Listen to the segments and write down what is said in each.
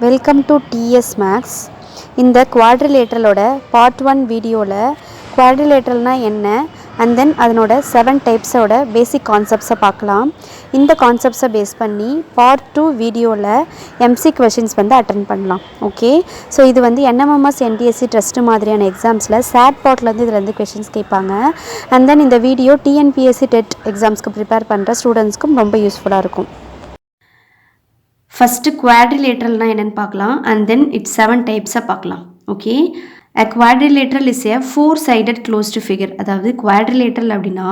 Welcome to DS maths. இந்த குவாட்ரிலேட்டரலோட part 1 வீடியோவில் குவாட்ரிலேட்டரல்னால் என்ன அண்ட் தென் அதனோட 7 டைப்ஸோட பேசிக் கான்செப்ட்ஸை பார்க்கலாம். இந்த கான்செப்ட்ஸை பேஸ் பண்ணி பார்ட் 2 வீடியோவில் எம்சி கொஷின்ஸ் அட்டன் பண்ணலாம். ஓகே, ஸோ இது என்எம்எம்எஸ் என்டிஎஸ்சி ட்ரஸ்ட் மாதிரியான எக்ஸாம்ஸில் சேட் பாட்லேருந்து இதுலேருந்து கொஷின்ஸ் கேட்பாங்க. அண்ட் தென் இந்த வீடியோ டிஎன்பிஎஸ்சி டெட் எக்ஸாம்ஸ்க்கு ப்ரிப்பேர் பண்ணுற ஸ்டூடெண்ட்ஸ்க்கும் ரொம்ப யூஸ்ஃபுல்லாக இருக்கும். ஃபஸ்ட்டு குவாட்ரிலேட்டரல்னால் என்னென்னு பார்க்கலாம் அண்ட் தென் இட்ஸ் 7 டைப்ஸை பார்க்கலாம். Okay, a quadrilateral is a four-sided closed figure. அதாவது குவாட்ரிலேட்டரல் அப்படின்னா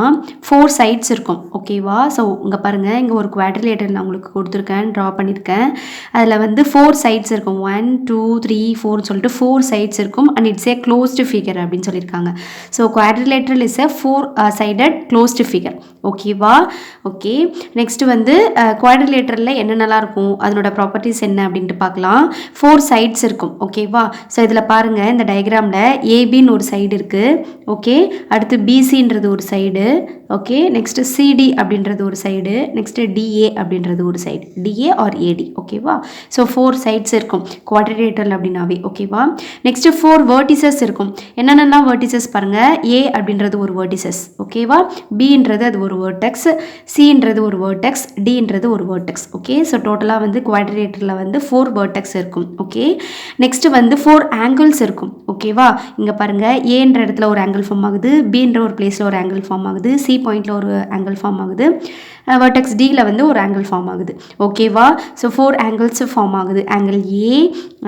4 sides இருக்கும். ஓகேவா? ஸோ இங்கே பாருங்கள், இங்கே ஒரு குவாட்ரிலேட்டரல் நான் உங்களுக்கு கொடுத்துருக்கேன், ட்ரா பண்ணியிருக்கேன். அதில் 4 sides இருக்கும். 1 2 3 4 சொல்லிட்டு 4 sides இருக்கும் and it's A closed figure அப்படின்னு சொல்லியிருக்காங்க. So quadrilateral is a four-sided closed figure. ஓகேவா? ஓகே, நெக்ஸ்ட்டு குவாட்ரிலேட்டரில் என்னென்னலாம் இருக்கும், அதனோட ப்ராப்பர்ட்டிஸ் என்ன அப்படின்ட்டு பார்க்கலாம். 4 sides இருக்கும். ஓகேவா? ஸோ இதில் பாருங்கள், இந்த டயக்ராமில் ஏபின்னு ஒரு சைடு இருக்குது. ஓகே, அடுத்து பிசின்றது ஒரு சைடு. ஓகே, நெக்ஸ்ட்டு சிடி அப்படின்றது ஒரு சைடு. நெக்ஸ்ட்டு டிஏ அப்படின்றது ஒரு சைடு. டிஏ ஆர் ஏடி. ஓகேவா? ஸோ 4 sides இருக்கும் குவாட்ரிலேட்டரல் அப்படின்னாவே. ஓகேவா? நெக்ஸ்ட்டு 4 vertices இருக்கும். என்னென்னலாம் vertices பாருங்கள். ஏ அப்படின்றது ஒரு vertices. ஓகேவா? பின்றது அது ஒரு வெர்டெக்ஸ், சின்றது ஒரு வெர்டெக்ஸ், டின்றது ஒரு வெர்டெக்ஸ். ஓகே, ஸோ டோட்டலாக குவாட்ரிலேட்டரில் 4 vertex இருக்கும். ஓகே, நெக்ஸ்ட்டு 4 angles இருக்கும். ஓகேவா? இங்கே பாருங்கள், ஏன்ற இடத்துல ஒரு ஆங்கிள் ஃபார்ம் ஆகுது, பின்ற ஒரு பிளேஸில் ஒரு ஆங்கிள் ஃபார்ம் ஆகுது, சி பாயிண்டில் ஒரு ஆங்கிள் ஃபார்ம் ஆகுது, வெர்டெக்ஸ் டியில் ஒரு ஆங்கிள் ஃபார்ம் ஆகுது. ஓகேவா? ஸோ 4 angles ஃபார்ம் ஆகுது. Angle A,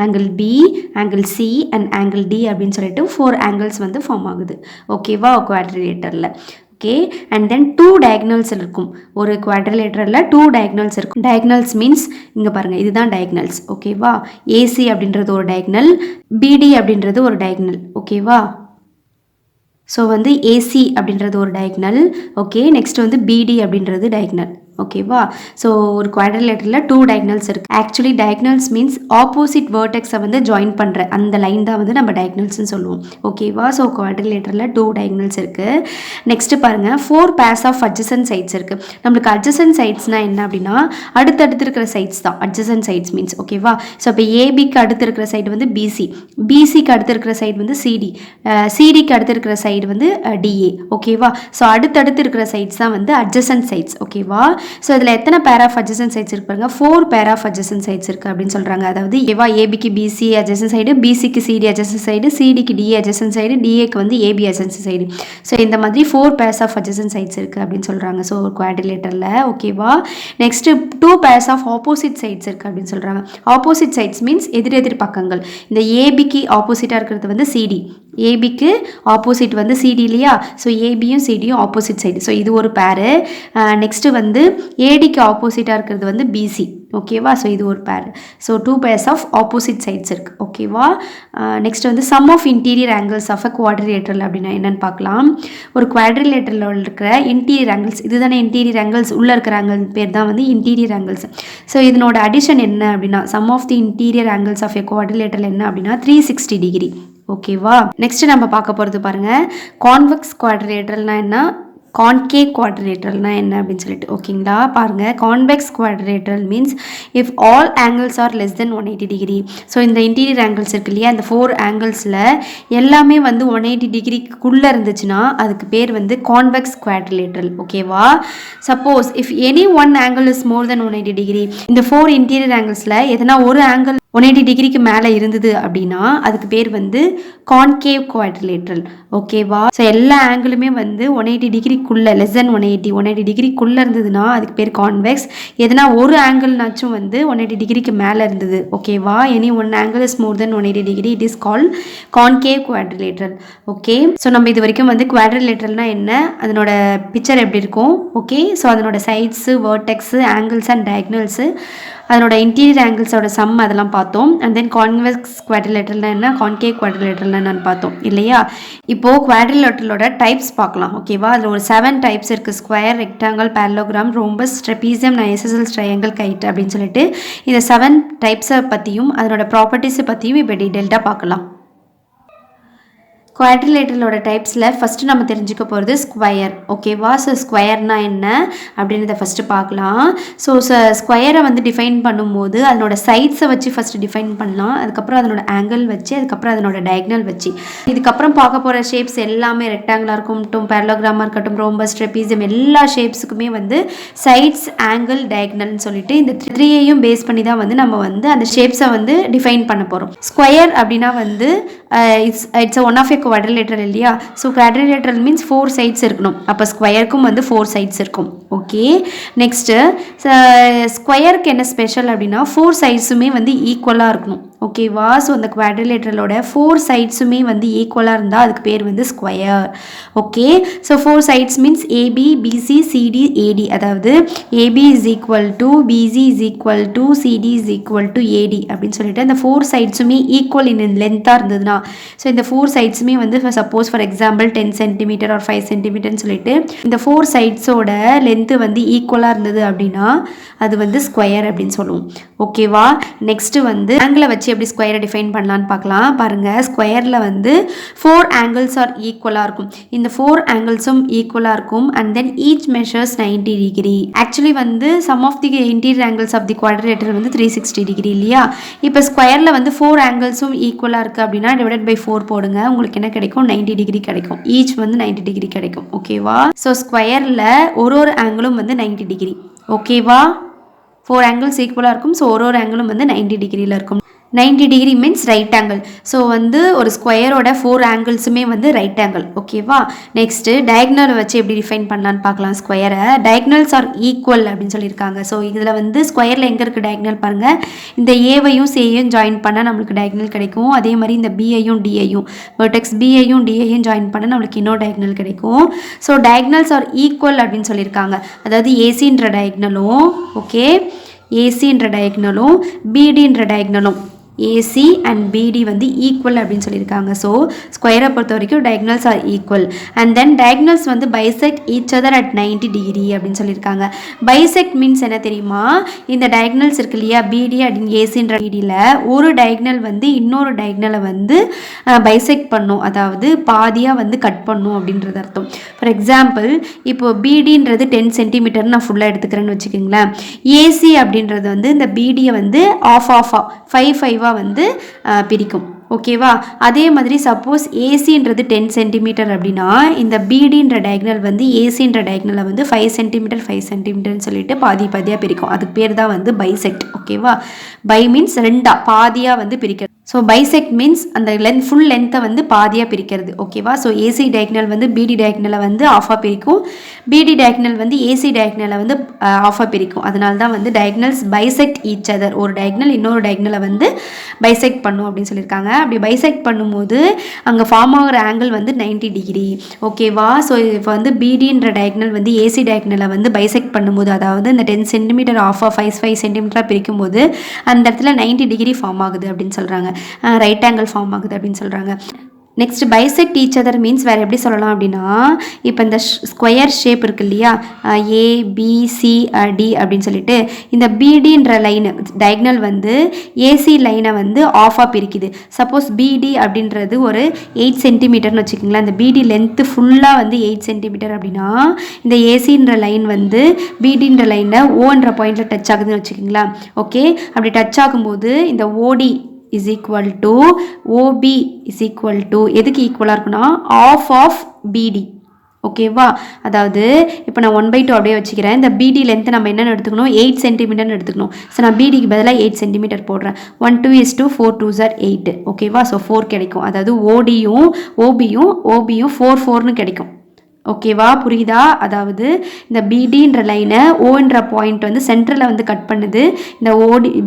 angle B, angle C and angle D அப்படின்னு சொல்லிட்டு 4 angles ஃபார்ம் ஆகுது. ஓகேவா? குவாட்ரிலேட்டரில். ஓகே, அண்ட் தென் 2 diagonals இருக்கும். ஒரு குவாட்ரிலேட்டரில் 2 diagonals இருக்கும். diagonals மீன்ஸ் இங்கே பாருங்கள், இதுதான் diagonals. ஓகேவா? ஏசி அப்படின்றது ஒரு diagonal, பிடி அப்படின்றது ஒரு diagonal. ஓகேவா? ஸோ ஏசி அப்படின்றது ஒரு diagonal. ஓகே, நெக்ஸ்ட் பிடி அப்படின்றது diagonal. ஓகேவா? ஸோ ஒரு குவாட்ரிலேட்டரில் 2 diagonals இருக்குது. ஆக்சுவலி diagonals மீன்ஸ் ஆப்போசிட் வேர்டெக்ஸை ஜாயின் பண்ணுற அந்த லைன் தான் நம்ம diagonalsனு சொல்லுவோம். ஓகேவா? ஸோ குவாட்ரிலேட்டரில் 2 diagonals இருக்குது. நெக்ஸ்ட்டு பாருங்கள், 4 pairs of adjacent sides இருக்குது. நம்மளுக்கு adjacent sidesனால் என்ன அப்படின்னா அடுத்தடுத்து இருக்கிற சைட்ஸ் தான் adjacent sides மீன்ஸ். ஓகேவா? ஸோ இப்போ ஏபிக்கு அடுத்து இருக்கிற சைடு பிசி, பிசிக்கு அடுத்து இருக்கிற சைடு சிடி, சிடிக்கு அடுத்து இருக்கிற சைடு டிஏ. ஓகேவா? ஸோ அடுத்தடுத்து இருக்கிற சைட்ஸ் தான் adjacent sides. ஓகேவா? ஸோ இதில் எத்தனை பேர் ஆஃப் adjacent sides இருக்கு பாருங்க, 4 பேர் ஆஃப் adjacent sides இருக்குது அப்படின்னு சொல்கிறாங்க. அதாவது ஏபிக்கு பிசி adjacent சைடு, பிசிக்கு சிடி adjacent சைடு, சிடிக்கு டிஏ adjacent சைடு, டிஏக்கு ஏபி adjacent சைடு. ஸோ இந்த மாதிரி 4 pairs ஆஃப் adjacent sides இருக்குது அப்படின்னு சொல்கிறாங்க. ஸோ ஒரு குவாட்ரிலேட்டரில். ஓகேவா? Next 2 pairs of opposite sides இருக்குது அப்படின்னு சொல்கிறாங்க. ஆப்போசிட் சைட்ஸ் மீன்ஸ் எதிரெதிர் பக்கங்கள். இந்த ஏபிக்கு ஆப்போசிட்டாக இருக்கிறது சிடி, ஏபிக்கு ஆப்போசிட் சிடி இல்லையா? ஸோ ஏபியும் சிடியும் ஆப்போசிட் சைடு. ஸோ இது ஒரு பேரு. நெக்ஸ்ட்டு ஏடிக்கு ஆப்போசிட்டாக இருக்கிறது பிசி. ஓகேவா? ஸோ இது ஒரு pair. So 2 pairs of opposite sides இருக்குது. ஓகேவா? Next sum of interior angles of a quadrilateral அப்படின்னா என்னென்னு பார்க்கலாம். ஒரு குவாட்ரிலேட்டரில் இருக்கிற இன்டீரியர் ஆங்கிள்ஸ், இதுதானே இன்டீரியர் ஆங்கிள்ஸ், உள்ளே இருக்கிற ஆங்கிள் பேர் தான் இன்டீரியர் ஆங்கிள்ஸ். ஸோ இதனோட அடிஷன் என்ன அப்படின்னா sum of the interior angles of a quadrilateral என்ன அப்படின்னா 360 டிகிரி. ஓகேவா? நெக்ஸ்ட் நம்ம பார்க்க போகிறது பாருங்கள், கான்வெக்ஸ் குவாட்ரிலேட்டரல்னால் என்ன, கான்கேவ் குவாட்ரிலேட்டரல்னா என்ன அப்படின்னு சொல்லிட்டு. ஓகேங்களா? பாருங்கள், convex quadrilateral means if all angles R less than 180 degree. So இந்த இன்டீரியர் ஆங்கிள்ஸ் இருக்கு இல்லையா, இந்த 4 ஆங்கிள்ஸில் எல்லாமே 180 டிகிரிக்குள்ளே இருந்துச்சுன்னா அதுக்கு பேர் கான்வெக்ஸ் குவாட்ரிலேட்டரல். ஓகேவா? Suppose if any one angle is more then 180 degree, இந்த 4 இன்டீரியர் ஆங்கிள்ஸில் எதனா ஒரு ஆங்கிள் 180 டிகிரிக்கு மேலே இருந்தது அப்படின்னா அதுக்கு பேர் கான்கேவ் குவாட்ரிலேட்டரல். ஓகேவா? ஸோ எல்லா ஆங்கிளுமே 180 டிகிரிக்குள்ளே, லெஸ் தென் 180 டிகிரிக்குள்ளே இருந்ததுன்னா அதுக்கு பேர் கான்வெக்ஸ். எதனா ஒரு ஆங்கிள்னாச்சும் 180 டிகிரிக்கு மேலே இருந்தது. ஓகேவா? Any one angle is more then 180 degree, it is called concave quadrilateral. Okay, so நம்ம இது வரைக்கும் குவாட்ரிலேட்டரல்னால் என்ன, அதனோட பிக்சர் எப்படி இருக்கும். ஓகே, ஸோ அதனோட சைட்ஸு, வேர்டெக்ஸு, ஆங்கிள்ஸ் அண்ட் டயக்னல்ஸு, அதனோட இன்டீரியர் ஆங்கிள்ஸோட சம் அதெல்லாம் பார்த்தோம். அண்ட் தென் கான்வெக்ஸ் குவாட்ரிலேட்டரல்னா என்ன, கான்கேவ் குவாட்ரிலேட்டரல்னா என்னன்னு பார்த்தோம் இல்லையா? இப்போது குவாட்ரிலேட்டரலோட டைப்ஸ் பார்க்கலாம். ஓகேவா? அதில் ஒரு 7 டைப்ஸ் இருக்குது. Square, rectangle, parallelogram, rhombus, trapezium, isosceles, triangle, guide அப்படின்னு சொல்லிட்டு இந்த 7 டைப்ஸை பற்றியும் அதனோட ப்ராப்பர்ட்டிஸை பற்றியும் இப்போ டீட்டெயில்டாக பார்க்கலாம். குவாட்ரிலேட்டரலோட டைப்ஸில் ஃபஸ்ட்டு நம்ம தெரிஞ்சுக்க போகிறது ஸ்கொயர். ஓகேவா? ஸோ ஸ்கொயர்னால் என்ன அப்படின்றத ஃபஸ்ட்டு பார்க்கலாம். ஸோ ஸ்கொயரை வந்து டிஃபைன் பண்ணும்போது அதனோட சைட்ஸை வச்சு ஃபஸ்ட்டு டிஃபைன் பண்ணலாம். அதுக்கப்புறம் அதனோட ஆங்கிள் வச்சு, அதுக்கப்புறம் அதனோட டயக்னல் வச்சு, இதுக்கப்புறம் பார்க்க போகிற ஷேப்ஸ் எல்லாமே ரெக்டாங்குலாக இருக்கட்டும், பேரலோகிராமாக இருக்கட்டும், ரோம்பஸ், ட்ரெபீசியம், எல்லா ஷேப்ஸுக்குமே வந்து சைட்ஸ், ஆங்கிள், டயக்னல்னு சொல்லிட்டு இந்த 3ஐயும் பேஸ் பண்ணி தான் வந்து நம்ம வந்து அந்த ஷேப்ஸை வந்து டிஃபைன் பண்ண போகிறோம். ஸ்கொயர் அப்படின்னா வந்து it's one of a quadrilateral இல்லையா? ஸோ குவாட்ரிலேட்டரல் மீன்ஸ் 4 சைட்ஸ் இருக்கணும். அப்போ ஸ்கொயருக்கும் வந்து 4 சைட்ஸ் இருக்கும். ஓகே, நெக்ஸ்ட்டு ஸ்கொயருக்கு என்ன ஸ்பெஷல் அப்படின்னா 4 சைட்ஸுமே வந்து ஈக்குவலாக இருக்கணும். ஓகேவா? ஸோ அந்த குவாட்ரிலேட்டரலோட 4 சைட்ஸுமே வந்து ஈக்குவலாக இருந்தால் அதுக்கு பேர் வந்து square. Okay, so 4 sides means AB, BC, CD, AD. அதாவது AB is equal to BC is equal to CD is equal to AD அப்படின்னு சொல்லிட்டு அந்த 4 சைட்ஸுமே ஈக்குவல் இன் லென்த்தாக இருந்ததுன்னா, ஸோ இந்த 4 சைட்ஸுமே வந்து suppose for example 10 centimetre or 5 சென்டிமீட்டர்னு சொல்லிட்டு இந்த 4 சைட்ஸோட லென்த்து வந்து ஈக்குவலாக இருந்தது அப்படின்னா அது வந்து ஸ்கொயர் அப்படின்னு சொல்லுவோம். ஓகேவா? நெக்ஸ்ட்டு வந்து ஆங்கிளை வச்சு எப்படி ஸ்கொயரை டிஃபைன் பண்ணலான்னு பார்க்கலாம். பாருங்கள், ஸ்கொயரில் வந்து 4 ஆங்கிள்ஸ் ஆர் ஈக்குவலாக இருக்கும். இந்த 4 ஆங்கிள்ஸும் ஈக்குவலாக இருக்கும். And then each measures 90 degree. Actually வந்து sum of the interior angles of the quadrilateral வந்து 360 டிகிரி இல்லையா? இப்போ ஸ்கொயரில் வந்து 4 ஆங்கிள்ஸும் ஈக்குவலாக இருக்குது அப்படின்னா டிவைடட் பை 4 போடுங்க, உங்களுக்கு என்ன கிடைக்கும்? 90 டிகிரி கிடைக்கும். ஈச் வந்து 90 டிகிரி கிடைக்கும். ஓகேவா? ஸோ ஸ்கொயரில் ஒரு ஆங்கிளும் வந்து 90 டிகிரி. ஓகேவா? 4 ஆங்கிள்ஸ் ஈக்குவலாக இருக்கும். ஸோ ஒரு ஆங்கிளும் வந்து 90 டிகிரியில் இருக்கும். 90 degree means right angle. So வந்து ஒரு ஸ்கொயரோட 4 ஆங்கிள்ஸுமே வந்து ரைட் ஆங்கிள். ஓகேவா? நெக்ஸ்ட்டு டயக்னலை வச்சு எப்படி டிஃபைன் பண்ணலான்னு பார்க்கலாம். ஸ்கொயரை டயக்னல்ஸ் ஆர் ஈக்குவல் அப்படின்னு சொல்லியிருக்காங்க. ஸோ இதில் வந்து ஸ்கொயரில் எங்கே இருக்குது டயக்னல் பாருங்கள். இந்த ஏவையும் சேயும் ஜாயின் பண்ணால் நம்மளுக்கு டயக்னல் கிடைக்கும். அதே மாதிரி இந்த பிஐயும் டிஐயும், வெர்டெக்ஸ் பிஐயும் டிஐயும் ஜாயின் பண்ணால் நம்மளுக்கு இன்னொரு டயக்னல் கிடைக்கும். ஸோ டயக்னல்ஸ் ஆர் ஈக்குவல் அப்படின்னு சொல்லியிருக்காங்க. அதாவது ஏசின்ற டயக்னலும், ஓகே, ஏசின்ற டயக்னலும் பிடின்ற டயக்னலும், ஏசி அண்ட் பிடி வந்து ஈக்குவல் அப்படின்னு சொல்லியிருக்காங்க. ஸோ ஸ்கொயரை பொறுத்த வரைக்கும் diagonals are equal. And then diagonals வந்து bisect each other at 90 degree அப்படின்னு சொல்லியிருக்காங்க. பைசெக்ட் மீன்ஸ் என்ன தெரியுமா? இந்த டயக்னல்ஸ் இருக்கு இல்லையா, பிடி அப்படின்னு ஏசின்ற பிடியில் ஒரு டயக்னல் வந்து இன்னொரு டயக்னலை வந்து பைசெக்ட் பண்ணும், அதாவது பாதியாக வந்து கட் பண்ணும் அப்படின்றது அர்த்தம். ஃபார் எக்ஸாம்பிள் இப்போ பிடின்றது 10 சென்டிமீட்டர் நான் ஃபுல்லாக எடுத்துக்கிறேன்னு வச்சுக்கோங்களேன். ஏசி அப்படின்றது வந்து இந்த பிடியை வந்து ஆஃபாக 5 வந்து பிரிக்கும். ஓகேவா? அதே மாதிரி சப்போஸ் ஏசின்றது 10 சென்டிமீட்டர் அப்படின்னா இந்த பிடின்ற டயக்னல் வந்து ஏசின்ற டயக்னலை வந்து 5 சென்டிமீட்டர் 5 சென்டிமீட்டர்னு சொல்லிட்டு பாதியாக பிரிக்கும். அதுக்கு பேர் தான் வந்து பைசெக்ட். ஓகேவா? பை மீன்ஸ் பாதியாக வந்து பிரிக்கிறது. ஸோ பைசெக்ட் மீன்ஸ் அந்த ஃபுல் லென்த்தை வந்து பாதியாக பிரிக்கிறது. ஓகேவா? ஸோ ஏசி டயக்னல் வந்து பிடி டயக்னலை வந்து ஆஃபாக பிரிக்கும், பிடி டயக்னல் வந்து ஏசி டயக்னலை வந்து ஆஃபாக பிரிக்கும். அதனால தான் வந்து டயக்னல்ஸ் பைசெக்ட் ஈச் அதர், ஒரு டயக்னல் இன்னொரு டயக்னலை வந்து பைசெக்ட் பண்ணும் அப்படின்னு சொல்லியிருக்காங்க. அப்படி பைசெக்ட் பண்ணும்போது அங்கே ஃபார்ம் ஆகிற ஆங்கிள் வந்து 90 டிகிரி. ஓகேவா? ஸோ இப்போ வந்து பிடின்ற டயக்னல் வந்து ஏசி டயக்னலை வந்து பைசெக்ட் பண்ணும்போது, அதாவது இந்த 10 சென்டிமீட்டர் ஆஃபாக 5 சென்டிமீட்டராக பிரிக்கும்போது அந்த இடத்துல 90 டிகிரி ஃபார்ம் ஆகுது அப்படின்னு சொல்கிறாங்க. ரைட் ஆங்கிள் ஃபார்ம் ஆகுது அப்படின்னு சொல்கிறாங்க. Next bisect each other means வேறு எப்படி சொல்லலாம் அப்படின்னா, இப்போ இந்த ஸ்கொயர் ஷேப் இருக்கு இல்லையா, ஏபிசிடி அப்படின்னு சொல்லிட்டு இந்த பிடின்ற லைனு டயக்னல் வந்து ஏசி லைனை வந்து ஆஃபாக பிரிக்குது. சப்போஸ் பிடி அப்படின்றது ஒரு 8 சென்டிமீட்டர்னு வச்சுக்கோங்களேன். இந்த பிடி லென்த்து ஃபுல்லாக வந்து 8 சென்டிமீட்டர் அப்படின்னா இந்த ஏசின்ற லைன் வந்து பிடின்ற லைனில் ஓன்ற பாயிண்டில் டச் ஆகுதுன்னு வச்சுக்கோங்களேன். ஓகே, அப்படி டச் ஆகும்போது இந்த OD is equal to OB is equal to எதுக்கு ஈக்குவலாக இருக்குன்னா ஆஃப் பிடி. ஓகேவா? அதாவது இப்போ நான் 1/2 அப்படியே வச்சுக்கிறேன். இந்த பிடி லென்த்து நம்ம என்னென்னு எடுத்துக்கணும்? 8 சென்டிமீட்டர்னு எடுத்துக்கணும். ஸோ நான் பிடிக்கு பதிலாக 8 சென்டிமீட்டர் போடுறேன். 1 2 is 2 4 2s are 8. ஓகேவா? ஸோ 4 கிடைக்கும். அதாவது ஓபியும் 4 கிடைக்கும். ஓகேவா? புரியுதா? அதாவது இந்த பிடின்ற லைனை ஓன்ற பாயிண்ட் வந்து சென்டரில் வந்து கட் பண்ணுது. இந்த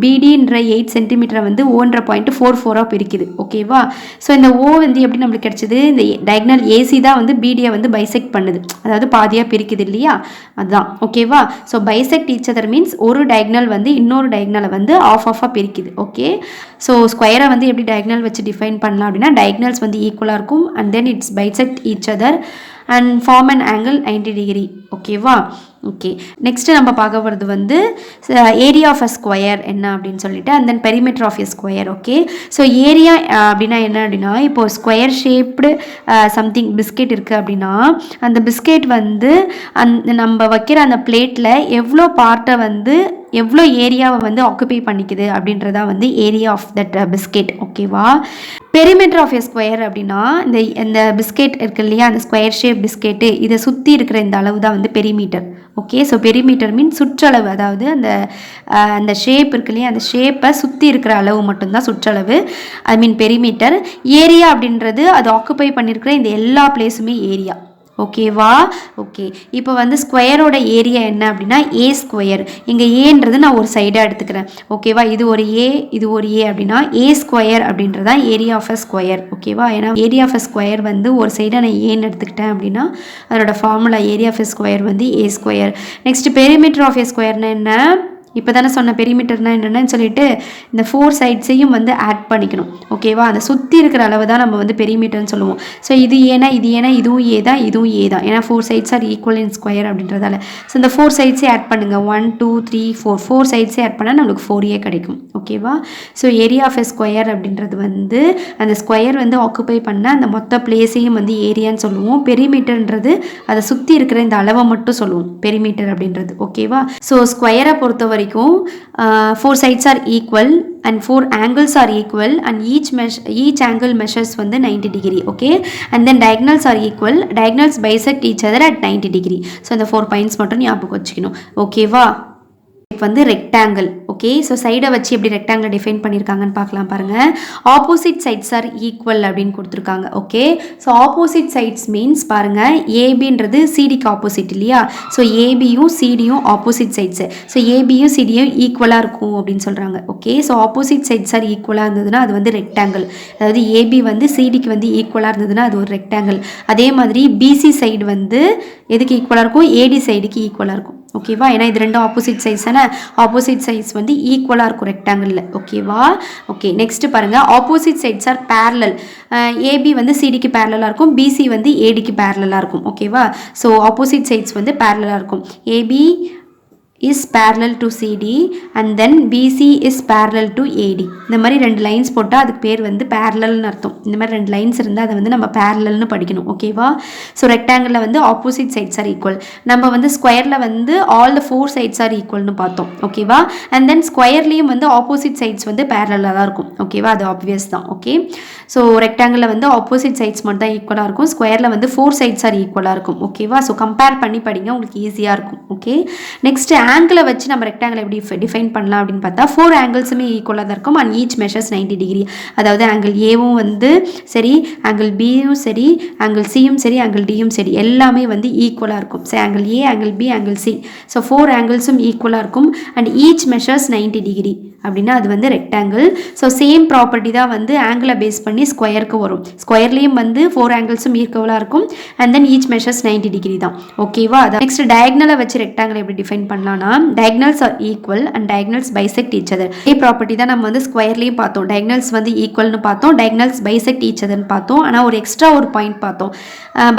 பிடின்ற 8 சென்டிமீட்டரை வந்து ஓன்ற பாயிண்ட் 4 பிரிக்குது. ஓகேவா? ஸோ இந்த ஓ வந்து எப்படி நம்மளுக்கு கிடைச்சிது? இந்த டயக்னல் ஏசி தான் வந்து பிடியை வந்து பைசெக்ட் பண்ணுது, அதாவது பாதியாக பிரிக்குது இல்லையா, அதுதான். ஓகேவா? So bisect each other means ஒரு டயக்னல் வந்து இன்னொரு டயக்னலை வந்து ஆஃபாக பிரிக்குது. ஓகே, ஸோ ஸ்கொயரை வந்து எப்படி டயக்னல் வச்சு டிஃபைன் பண்ணலாம் அப்படின்னா டயக்னல்ஸ் வந்து ஈக்குவலாக இருக்கும் and then it's bisect each other and form an angle 90 degree. ஓகேவா? ஓகே, நெக்ஸ்ட்டு நம்ம பார்க்க போகிறது வந்து ஏரியா ஆஃப் அ ஸ்கொயர் என்ன அப்படின்னு சொல்லிட்டு, and then perimeter of a square. Okay, so area அப்படின்னா என்ன அப்படின்னா, இப்போது ஸ்கொயர் ஷேப்டு சம்திங் பிஸ்கெட் இருக்குது அப்படின்னா, அந்த பிஸ்கெட் வந்து நம்ம வைக்கிற அந்த பிளேட்டில் எவ்வளோ பார்ட்டை வந்து எவ்வளோ ஏரியாவை வந்து ஆக்குபை பண்ணிக்குது அப்படின்றதா வந்து ஏரியா ஆஃப் தட் பிஸ்கெட். ஓகேவா, பெரிமீட்டர் ஆஃப் எ ஸ்கொயர் அப்படின்னா இந்த பிஸ்கெட் இருக்கு இல்லையா, அந்த ஸ்கொயர் ஷேப் பிஸ்கெட்டு, இதை சுற்றி இருக்கிற இந்த அளவு தான் வந்து பெரிமீட்டர். ஓகே, ஸோ பெரிமீட்டர் மீன் சுற்றளவு, அதாவது அந்த ஷேப் இருக்கு இல்லையா, அந்த ஷேப்பை சுற்றி இருக்கிற அளவு மட்டும்தான் சுற்றளவு, ஐ மீன் பெரிமீட்டர். ஏரியா அப்படின்றது அது ஆக்குபை பண்ணியிருக்கிற இந்த எல்லா பிளேஸுமே ஏரியா. ஓகேவா, ஓகே, இப்போ வந்து ஸ்கொயரோட ஏரியா என்ன அப்படின்னா ஏ ஸ்கொயர். இங்கே ஏன்றது நான் ஒரு சைடாக எடுத்துக்கிறேன். ஓகேவா, இது ஒரு ஏ, இது ஒரு ஏ அப்படின்னா ஏ ஸ்கொயர் அப்படின்றதான் ஏரியா ஆஃப் அ ஸ்கொயர். ஓகேவா, ஏன்னா ஏரியா ஆஃப் அ ஸ்கொயர் வந்து ஒரு சைடாக நான் ஏன்னு எடுத்துக்கிட்டேன் அப்படின்னா அதனோட formula area of a square வந்து a square. Next perimeter of a ஸ்கொயர்னா என்ன, இப்போ தானே சொன்ன பெரிமீட்டர்னா என்னென்னு சொல்லிட்டு இந்த 4 சைட்ஸையும் வந்து ஆட் பண்ணிக்கணும். ஓகேவா, அதை சுற்றி இருக்கிற அளவு தான் நம்ம வந்து பெரிமீட்டர்னு சொல்லுவோம். ஸோ இது ஏன்னா இதுவும் ஏ தான், இதுவும் ஏ தான், ஏன்னா 4 sides are equal in square அப்படின்றதால. ஸோ இந்த 4 சைட்ஸே ஆட் பண்ணுங்கள், 1 2 3 4 சைட்ஸே ஆட் பண்ணால் நம்மளுக்கு 4A கிடைக்கும். ஓகேவா, so area of a square அப்படின்றது வந்து அந்த ஸ்கொயர் வந்து ஆக்குபை பண்ண அந்த மொத்த பிளேஸையும் வந்து ஏரியான்னு சொல்லுவோம். பெரிமீட்டர்ன்றது அதை சுற்றி இருக்கிற இந்த அளவை மட்டும் சொல்லுவோம் பெரிமீட்டர் அப்படின்றது. ஓகேவா, ஸோ ஸ்கொயரை பொறுத்தவரை 4 sides are equal and 4 angles are equal and each angle measures வந்து 90 degree. Okay, and then diagonals are equal, diagonals bisect each other at 90 degree. So இந்த 4 points மட்டும் ஞாபகம் வச்சுக்கணும். ஓகேவா, வந்து ரெக்டாங்கிள். ஓகே, ஸோ சைடை வச்சு எப்படி ரெக்டாங்கிள் டிஃபைன் பண்ணியிருக்காங்கன்னு பார்க்கலாம் பாருங்கள். ஆப்போசிட் சைட்ஸ் ஆர் ஈக்குவல் அப்படின்னு கொடுத்துருக்காங்க. Okay, so opposite sides means பாருங்கள், ஏபின்றது சிடிக்கு ஆப்போசிட் இல்லையா, ஸோ ஏபியும் சிடியும் ஆப்போசிட் சைட்ஸு. ஸோ ஏபியும் சிடியும் ஈக்குவலாக இருக்கும் அப்படின்னு சொல்கிறாங்க. Okay, so opposite sides are ஈக்குவலாக இருந்ததுன்னா அது வந்து ரெக்டாங்கிள். அதாவது ஏபி வந்து சிடிக்கு வந்து ஈக்குவலாக இருந்ததுன்னா அது ஒரு ரெக்டாங்கிள். அதே மாதிரி பிசி சைடு வந்து எதுக்கு ஈக்குவலாக இருக்கும், ஏடி சைடுக்கு ஈக்குவலாக இருக்கும். ஓகேவா, ஏன்னா இது ரெண்டும் ஆப்போசிட் சைஸ் தானே, ஆப்போசிட் சைஸ் வந்து ஈக்குவலாக இருக்கும் ரெக்டாங்கிளில். ஓகேவா, ஓகே, நெக்ஸ்ட் பாருங்கள், opposite sides are parallel. AB வந்து சிடிக்கு பேரலாக இருக்கும், பிசி வந்து ஏடிக்கு பேரலாக இருக்கும். ஓகேவா, ஸோ ஆப்போசிட் சைட்ஸ் வந்து பேரலாக இருக்கும். AB is parallel to CD and then BC is parallel to AD. இந்த மாதிரி 2 லைன்ஸ் போட்டால் அதுக்கு பேர் வந்து பேரலல்னு அர்த்தம். இந்த மாதிரி 2 லைன்ஸ் இருந்தால் அதை வந்து நம்ம பேரலல்னு படிக்கணும். ஓகேவா, ஸோ ரெக்டாங்கிளில் வந்து ஆப்போசிட் சைட்ஸ் ஆர் ஈக்குவல். நம்ம வந்து ஸ்கொயரில் வந்து ஆல் த 4 சைட்ஸ் ஆர் ஈக்குவல்னு பார்த்தோம். ஓகேவா, அண்ட் தென் ஸ்கொயர்லேயும் வந்து ஆப்போசிட் சைட்ஸ் வந்து பேரலாக தான் இருக்கும். ஓகேவா, அது ஆப்வியஸ் தான். ஓகே, ஸோ ரெக்டாங்கிளில் வந்து ஆப்போசிட் சைட்ஸ் மட்டும் தான் ஈக்குவலாக இருக்கும், ஸ்கொயரில் வந்து 4 சைட்ஸ் ஆர் ஈக்குவலாக இருக்கும். ஓகேவா, ஸோ கம்பேர் பண்ணி படிங்க, உங்களுக்கு ஈஸியாக இருக்கும். ஓகே, நெக்ஸ்ட் ஆங்கிளை வச்சு நம்ம ரெக்டாங்கிள் எப்படி டிஃபைன் பண்ணலாம் அப்படின்னு பார்த்தா 4 ஆங்கிள்ஸுமே ஈக்குவலாக தான் இருக்கும் அண்ட் ஈச் மெஷர்ஸ் 90 டிகிரி. அதாவது ஆங்கிள் ஏவும் வந்து சரி, ஆங்கிள் பியும் சரி, ஆங்கிள் சியும் சரி, ஆங்கிள் டியும் சரி, எல்லாமே வந்து ஈக்குவலாக இருக்கும். சரி, angle A, angle B, angle C, so 4 ஆங்கிள்ஸும் ஈக்குவலாக இருக்கும் அண்ட் ஈச் மெஷர்ஸ் 90 டிகிரி அப்படின்னா அது வந்து ரெக்டாங்கிள். ஸோ சேம் ப்ராப்பர்ட்டி தான் வந்து ஆங்கிளை பேஸ் பண்ணி ஸ்கொயருக்கு வரும். ஸ்கொயர்லேயும் வந்து 4 ஆங்கிள்ஸும் ஈக்குவலாக இருக்கும் and then each measures 90 degree தான். ஓகேவா, அதான் நெக்ஸ்ட் டயக்னலை வச்சு ரெக்டாங்கிள் எப்படி டிஃபைன் பண்ணலாம்னா diagonals are equal and diagonals bisect each other. இதே ப்ராப்பர்ட்டி தான் நம்ம வந்து ஸ்கொயர்லேயும் பார்த்தோம். diagonals வந்து ஈக்குவல்னு பார்த்தோம், diagonals bisect each otherன்னு பார்த்தோம். ஆனால் ஒரு எக்ஸ்ட்ரா ஒரு பாயிண்ட் பார்த்தோம்,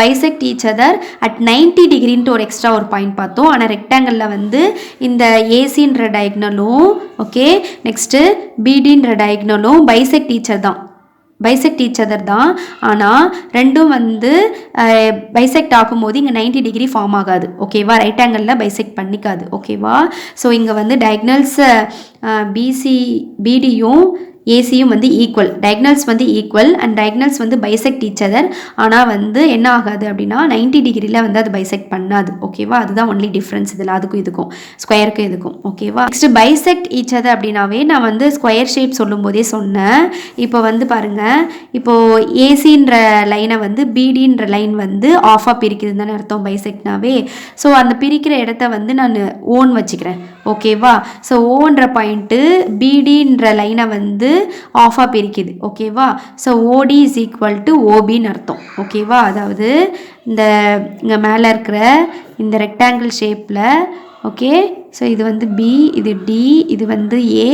bisect each other at 90 டிகிரின்ட்டு ஒரு எக்ஸ்ட்ரா ஒரு பாயிண்ட் பார்த்தோம். ஆனால் ரெக்டாங்கிளில் வந்து இந்த ஏசின்ற டயக்னலும் ஓகே, நெக்ஸ்ட்டு பிடின்ற டயக்னலும் bisect each other தான், பைசெக்ட் ஈச் அதர் தான். ஆனால் ரெண்டும் வந்து பைசெக்ட் ஆகும்போது இங்கே 90 டிகிரி ஃபார்ம் ஆகாது. ஓகேவா, ரைட் ஆங்கிளில் பைசெக்ட் பண்ணிக்காது. ஓகேவா, ஸோ இங்கே வந்து டயக்னல்ஸ் பிடியும் ஏசியும் வந்து ஈக்குவல், டயக்னல்ஸ் வந்து ஈக்குவல் அண்ட் டயக்னல்ஸ் வந்து பைசெக்ட் ஈச் அதர். ஆனால் வந்து என்ன ஆகாது அப்படின்னா 90 டிகிரியில் வந்து அது பைசெக்ட் பண்ணாது. ஓகேவா, அதுதான் ஒன்லி டிஃப்ரென்ஸ் இதில், அதுக்கும் இதுக்கும், ஸ்கொயருக்கும் இதுக்கும். ஓகேவா, நெக்ஸ்ட் பைசெக்ட் ஈச் அதர் அப்படின்னாவே நான் வந்து ஸ்கொயர் ஷேப் சொல்லும் போதே சொன்னேன். இப்போ வந்து பாருங்கள், இப்போது ஏசின்ற லைனை வந்து பிடின்ற லைன் வந்து ஆஃபாக பிரிக்குதுன்னு தானே அர்த்தம் பைசெக்ட்னாவே. ஸோ அந்த பிரிக்கிற இடத்த வந்து நான் ஓன் வச்சுக்கிறேன். ஓகேவா, ஸோ ஓன்ற பாயிண்ட் பாயிண்ட்டு பிடின்ற லைனை வந்து ஆஃபாக பிரிக்குது. ஓகேவா? ஸோ ஓடி இஸ் ஈக்குவல் டு ஓபின்னு அர்த்தம். ஓகேவா? அதாவது இங்கே மேலே இருக்கிற இந்த ரெக்டாங்கிள் ஷேப்பில், ஓகே, ஸோ இது வந்து பி, இது டி, இது வந்து ஏ,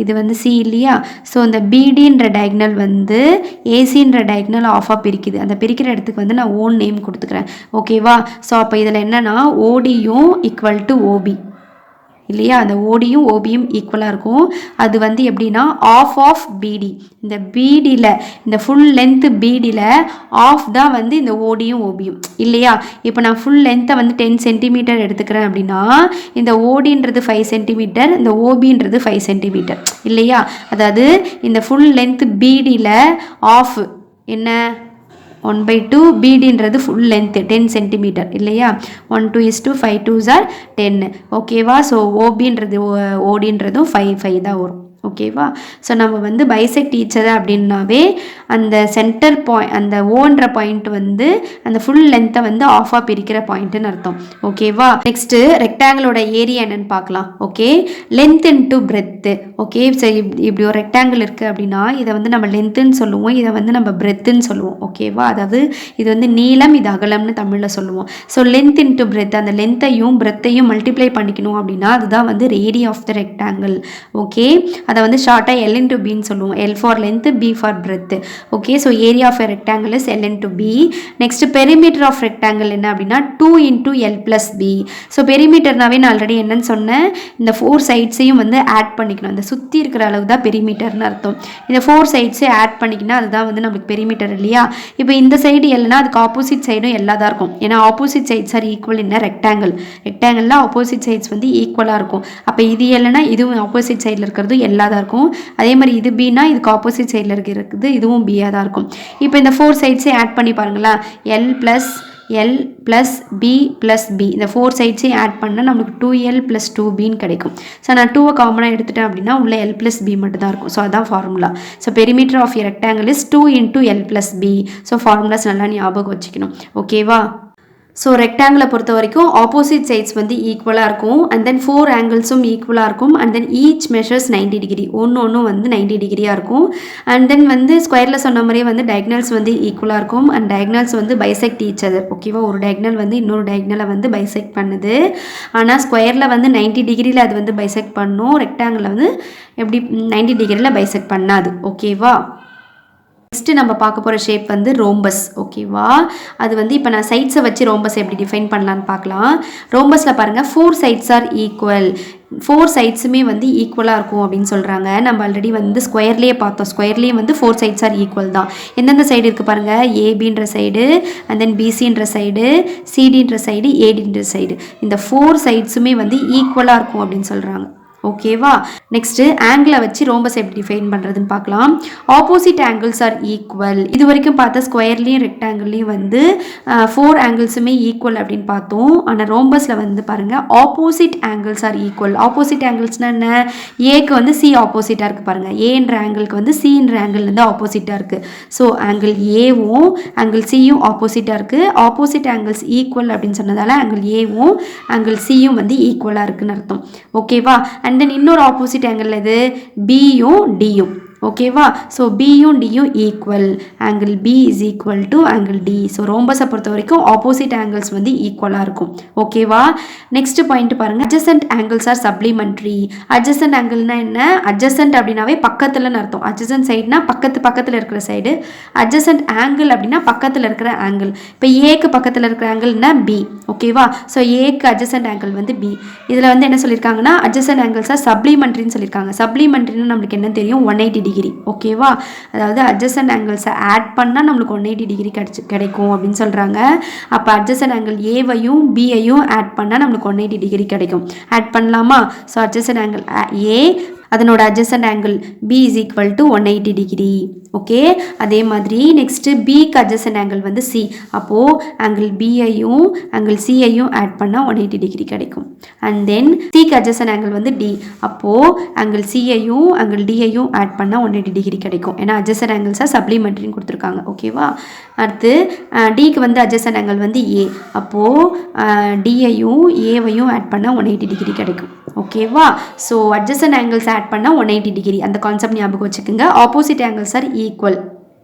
இது வந்து சி இல்லையா? ஸோ இந்த பிடின்ற டயக்னல் வந்து ஏசின்ற டயக்னல் ஆஃபாக பிரிக்குது. அந்த பிரிக்கிற இடத்துக்கு வந்து நான் ஓன் நேம் கொடுத்துக்கிறேன். ஓகேவா? ஸோ அப்போ இதில் என்னென்னா ஓடியும் ஈக்குவல் டு ஓபி இல்லையா? அந்த ஓடியும் ஓபியும் ஈக்குவலாக இருக்கும். அது வந்து எப்படின்னா ஆஃப் பிடி. இந்த பிடியில், இந்த ஃபுல் லென்த்து பிடியில் ஆஃப் தான் வந்து இந்த ஓடியும் ஓபியும் இல்லையா? இப்போ நான் ஃபுல் லென்த்தை வந்து 10 சென்டிமீட்டர் எடுத்துக்கிறேன் அப்படின்னா இந்த ஓடின்றது 5 சென்டிமீட்டர், இந்த ஓபின்றது 5 சென்டிமீட்டர் இல்லையா? அதாவது இந்த ஃபுல் லென்த்து பிடியில் ஆஃப் என்ன 1/2 பிடின்றது ஃபுல் லென்த்து 10 சென்டிமீட்டர் இல்லையா? 1:2 5 2 10. ஓகேவா? ஸோ ஓபின்றது ஓடின்றதும் 5 தான் வரும். ஓகேவா? ஸோ நம்ம வந்து பைசெக்ட் டீச்சர் அப்படின்னாவே அந்த சென்டர் அந்த ஓன்ற பாயிண்ட் வந்து அந்த ஃபுல் லென்த்தை வந்து ஆஃபாக பிரிக்கிற பாயிண்ட்டுன்னு அர்த்தம். ஓகேவா? நெக்ஸ்ட்டு ரெக்டாங்கிளோட ஏரியா என்னன்னு பார்க்கலாம். Okay, length into breadth. Okay, so இப்படி ஒரு ரெக்டாங்கிள் இருக்குது அப்படின்னா இதை வந்து நம்ம லென்த்துன்னு சொல்லுவோம், இதை வந்து நம்ம பிரெத்துன்னு சொல்லுவோம். ஓகேவா? அதாவது இது வந்து நீளம், இது அகலம்னு தமிழில் சொல்லுவோம். ஸோ லென்த் இன்ட்டு பிரெத், அந்த லென்த்தையும் பிரெத்தையும் மல்டிப்ளை பண்ணிக்கணும் அப்படின்னா அதுதான் வந்து area of the rectangle. Okay, அதை வந்து ஷார்ட்டாக எல் இன்ட்டு பின்னு சொல்லுவோம். L for length, B for breadth. Okay, so area of a rectangle is L into B. Next perimeter of rectangle என்ன அப்படின்னா 2 into L plus B. So பெரிமீட்டர்னாவே நான் already என்னன்னு சொன்னேன், இந்த 4 சைட்ஸையும் வந்து ஆட் பண்ணிக்கணும். அந்த சுற்றி இருக்கிற அளவு தான் பெரிமீட்டர்னு அர்த்தம். இந்த 4 சைட்ஸை ஆட் பண்ணிக்கினா அதுதான் வந்து நம்மளுக்கு பெரிமீட்டர் இல்லையா? இப்போ இந்த சைடு எல்னா அதுக்கு ஆப்போசிட் சைடும் எல்லா தான் இருக்கும். ஏன்னா opposite sides are equal in rectangle. ரெக்டாங்கிளில் ஆப்போசிட் சைட்ஸ் வந்து ஈக்குவலாக இருக்கும். அப்போ இது எல்லைனா இதுவும் ஆப்போசிட் சைடில் இருக்கிறது எல்லா தான் இருக்கும். அதே மாதிரி இது பின்னா இதுக்கு ஆப்போசிட் சைடில் இருக்குது, இதுவும் பியாக தான் இருக்கும். இப்போ இந்த 4 சைட்ஸை ஆட் பண்ணி பாருங்களா, L plus B plus B, இந்த 4 சைட்ஸையும் ஆட் பண்ணால் நம்மளுக்கு 2L + 2Bன்னு கிடைக்கும். ஸோ நான் 2 காமனாக எடுத்துட்டேன் அப்படின்னா உள்ள L + B மட்டும் தான் இருக்கும். ஸோ அதான் formula. So perimeter of a rectangle is 2 into L + B. So formulas நல்லா ஞாபகம் வச்சுக்கணும். ஓகேவா? ஸோ ரெக்டாங்கிளை பொறுத்த வரைக்கும் ஆப்போசிட் சைட்ஸ் வந்து ஈக்குவலாக இருக்கும். அண்ட் தென் 4 ஆங்கிள்ஸும் ஈக்குவலாக இருக்கும். And then each measures 90 degree, ஒன்றும் வந்து 90 டிகிரியாக இருக்கும். அண்ட் தென் வந்து ஸ்கொயரில் சொன்ன மாதிரியே வந்து டயக்னல்ஸ் வந்து ஈக்குவலாக இருக்கும். அண்ட் டயக்னல்ஸ் வந்து பைசெக்ட் ஈச் அதர். ஓகேவா? ஒரு டயக்னல் வந்து இன்னொரு டயக்னலை வந்து பைசெக்ட் பண்ணுது. ஆனால் ஸ்கொயரில் வந்து 90 டிகிரியில் அது வந்து பைசெக்ட் பண்ணும், ரெக்டாங்கிளில் வந்து எப்படி 90 டிகிரியில் பைசெக்ட் பண்ணாது. ஓகேவா? நெக்ஸ்ட்டு நம்ம பார்க்க போகிற ஷேப் வந்து ரோம்பஸ். ஓகேவா? அது வந்து இப்போ நான் சைட்ஸை வச்சு ரோம்பஸ் எப்படி டிஃபைன் பண்ணலான்னு பார்க்கலாம். ரோம்பஸில் பாருங்கள் 4 சைட்ஸ் ஆர் ஈக்குவல். 4 சைட்ஸுமே வந்து ஈக்குவலாக இருக்கும் அப்படின்னு சொல்கிறாங்க. நம்ம ஆல்ரெடி வந்து ஸ்கொயர்லேயே பார்த்தோம். ஸ்கொயர்லேயே வந்து 4 சைட்ஸ் ஆர் ஈக்குவல் தான். எந்தெந்த சைடு இருக்குது பாருங்கள், ஏபின்ற சைடு, அண்ட் தென் பிசின்ற சைடு, சிடின்ற சைடு, ஏடின்ற சைடு. இந்த 4 சைட்ஸுமே வந்து ஈக்குவலாக இருக்கும் அப்படின்னு சொல்கிறாங்க. ஓகேவா? நெக்ஸ்ட்டு ஆங்கிளை வச்சு ரோம்பஸ் எப்படி டிஃபைன் பண்ணுறதுன்னு பார்க்கலாம். Opposite angles are equal. இது வரைக்கும் பார்த்த ஸ்கொயர்லேயும் ரெக்டாங்கிள்லேயும் வந்து 4 ஆங்கிள்ஸுமே ஈக்குவல் அப்படின்னு பார்த்தோம். ஆனால் ரோம்பஸில் வந்து பாருங்கள் opposite angles are equal. Opposite ஆங்கிள்ஸ்னால் என்ன? ஏக்கு வந்து சி ஆப்போசிட்டாக இருக்குது பாருங்கள். ஏன்ற ஆங்கிளுக்கு வந்து சின்ற ஆங்கிள் வந்து ஆப்போசிட்டாக இருக்குது. ஸோ ஆங்கிள் ஏவும் ஆங்கிள் சியும் ஆப்போசிட்டாக இருக்குது. ஆப்போசிட் ஆங்கிள்ஸ் ஈக்குவல் அப்படின்னு சொன்னதால் ஆங்கிள் ஏவும் ஆங்கிள் சியும் வந்து ஈக்குவலாக இருக்குன்னு அர்த்தம். ஓகேவா? அண்ட் தென் இன்னொரு ஆப்போசிட் ஆங்கிள் இது பியும் டியும். ஓகேவா? ஸோ பியும் டியும் equal. Angle B is equal to angle D. So ரோம்பஸை பொறுத்த வரைக்கும் ஆப்போசிட் ஆங்கிள்ஸ் வந்து ஈக்குவலாக இருக்கும். ஓகேவா? நெக்ஸ்ட் பாயிண்ட் பாருங்கள், adjacent angles are supplementary. Adjacent ஆங்கிள்னா என்ன? அட்ஜசன்ட் அப்படின்னாவே பக்கத்துலன்னு அர்த்தம். அட்ஜசன்ட் சைடுனா பக்கத்தில் இருக்கிற சைடு. அட்ஜசன்ட் ஆங்கிள் அப்படின்னா பக்கத்தில் இருக்கிற ஆங்கிள். இப்போ ஏக்கு பக்கத்தில் இருக்கிற ஆங்கிள்னா பி. ஓகேவா? ஸோ ஏக்கு அட்ஜசன்ட் ஆங்கிள் வந்து பி. இதில் வந்து என்ன சொல்லியிருக்காங்கன்னா அட்ஜசன்ட் ஆங்கிள்ஸ் ஆர் சப்ளிமெண்ட்ரின்னு சொல்லியிருக்காங்க. சப்ளிமெண்ட்ரின்னு நம்மளுக்கு என்ன தெரியும்? 180 டிகிரி. ஓகேவா? அதாவது அட்ஜசன்ட் ஆங்கிள்ஸை ஆட் பண்ணால் நம்மளுக்கு 180 டிகிரி கிடைக்கும் அப்படின்னு சொல்கிறாங்க. அப்போ அட்ஜசன்ட் ஆங்கிள் ஏவையும் பியையும் ஆட் பண்ணால் நம்மளுக்கு 180 டிகிரி கிடைக்கும். ஆட் பண்ணலாமா? ஸோ அட்ஜசன்ட் ஆங்கிள் ஏ, அதனோட adjacent angle B is equal to 180 degree. Okay, அதே மாதிரி நெக்ஸ்ட்டு பிக்கு அட்ஜசன்ட் ஆங்கிள் வந்து சி. அப்போது ஆங்கிள் பியையும் ஆங்கிள் சியையும் ஆட் பண்ணால் 180 டிகிரி கிடைக்கும். அண்ட் தென் சிக்கு அட்ஜசன்ட் ஆங்கிள் வந்து டி. அப்போது ஆங்கிள் சியையும் ஆங்கிள் டியையும் ஆட் பண்ணால் 180 டிகிரி கிடைக்கும். ஏன்னா அட்ஜசன்ட் ஆங்கிள்ஸாக சப்ளிமெண்ட்ரின்னு கொடுத்துருக்காங்க. ஓகேவா? அடுத்து டிக்கு வந்து அட்ஜசன்ட் ஆங்கிள் வந்து ஏ. அப்போது டியையும் ஏவையும் ஆட் பண்ணால் 180 டிகிரி கிடைக்கும். ஓகேவா? ஸோ அட்ஜசன்ட் ஆங்கிள்ஸ் ஆட் பண்ணால் 180 டிகிரி. அந்த கான்செப்ட் ஞாபகம் வச்சுக்கோங்க. ஆப்போசிட் ஆங்கிள்ஸ் ஆர் ஈக்குவல்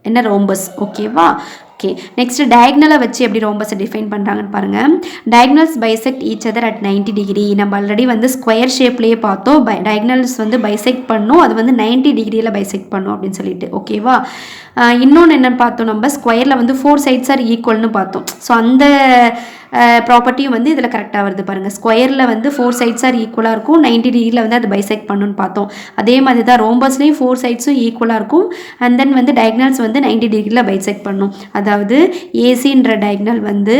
என்ன ரோம்பஸ். ஓகேவா? ஓகே, நெக்ஸ்ட் டயக்னலை வச்சு எப்படி ரோம்பஸை டிஃபைன் பண்ணுறாங்கன்னு பாருங்கள். Diagonals bisect each other at 90 degree. நம்ம ஆல்ரெடி வந்து ஸ்கொயர் ஷேப்லேயே பார்த்தோம். டயக்னல்ஸ் வந்து பைசெக்ட் பண்ணும், அது வந்து 90 டிகிரியில் பைசெக்ட் பண்ணும் அப்படின்னு சொல்லிட்டு. ஓகேவா? இன்னொன்று என்னென்னு பார்த்தோம், நம்ம ஸ்கொயரில் வந்து 4 சைட்ஸ் ஆர் ஈக்குவல்னு பார்த்தோம். ஸோ அந்த ப்ராப்பர்ட்டியும் வந்து இதில் கரெக்டாக வருது பாருங்கள். ஸ்கொயரில் வந்து 4 சைட்ஸ் ஆர் ஈக்குவலாக இருக்கும், 90 டிகிரியில் வந்து அது பைசெக்ட் பண்ணுன்னு பார்த்தோம். அதே மாதிரி தான் ரோம்பஸ்லேயும் 4 சைட்ஸும் ஈக்குவலாக இருக்கும், அண்ட் தென் வந்து டயக்னல்ஸ் வந்து 90 டிகிரியில் பைசெக்ட் பண்ணும். அதாவது ஏசின்ற டயக்னல் வந்து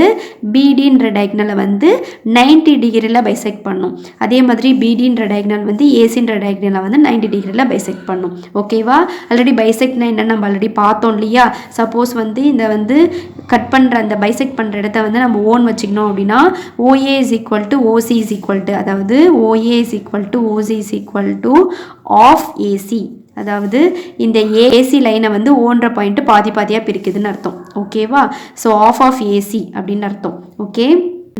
பிடின்ற டயக்னலை வந்து 90 டிகிரியில் பைசெக்ட் பண்ணும். அதே மாதிரி பிடின்ற டயக்னல் வந்து ஏசின்ற டயக்னலை வந்து 90 டிகிரியில் பைசெக்ட் பண்ணும். ஓகேவா? ஆல்ரெடி பைசெக்ட்னா என்னென்னு நம்ம ஆல்ரெடி பார்த்தோம் இல்லையா? சப்போஸ் வந்து இந்த வந்து கட் பண்ணுற அந்த பைசெக்ட் பண்ணுற இடத்த வந்து நம்ம ஓன் வச்சுக்கணும் அப்படின்னா OA is equal to OC is equal to, அதாவது OA is equal to OC is equal to of AC. அதாவது இந்த ஏசி லைனை வந்து ஓன்ற பாயிண்ட் பாதி பாதியாக பிரிக்குதுன்னு அர்த்தம். ஓகேவா? ஸோ ஆஃப் ஏசி அப்படின்னு அர்த்தம். Okay,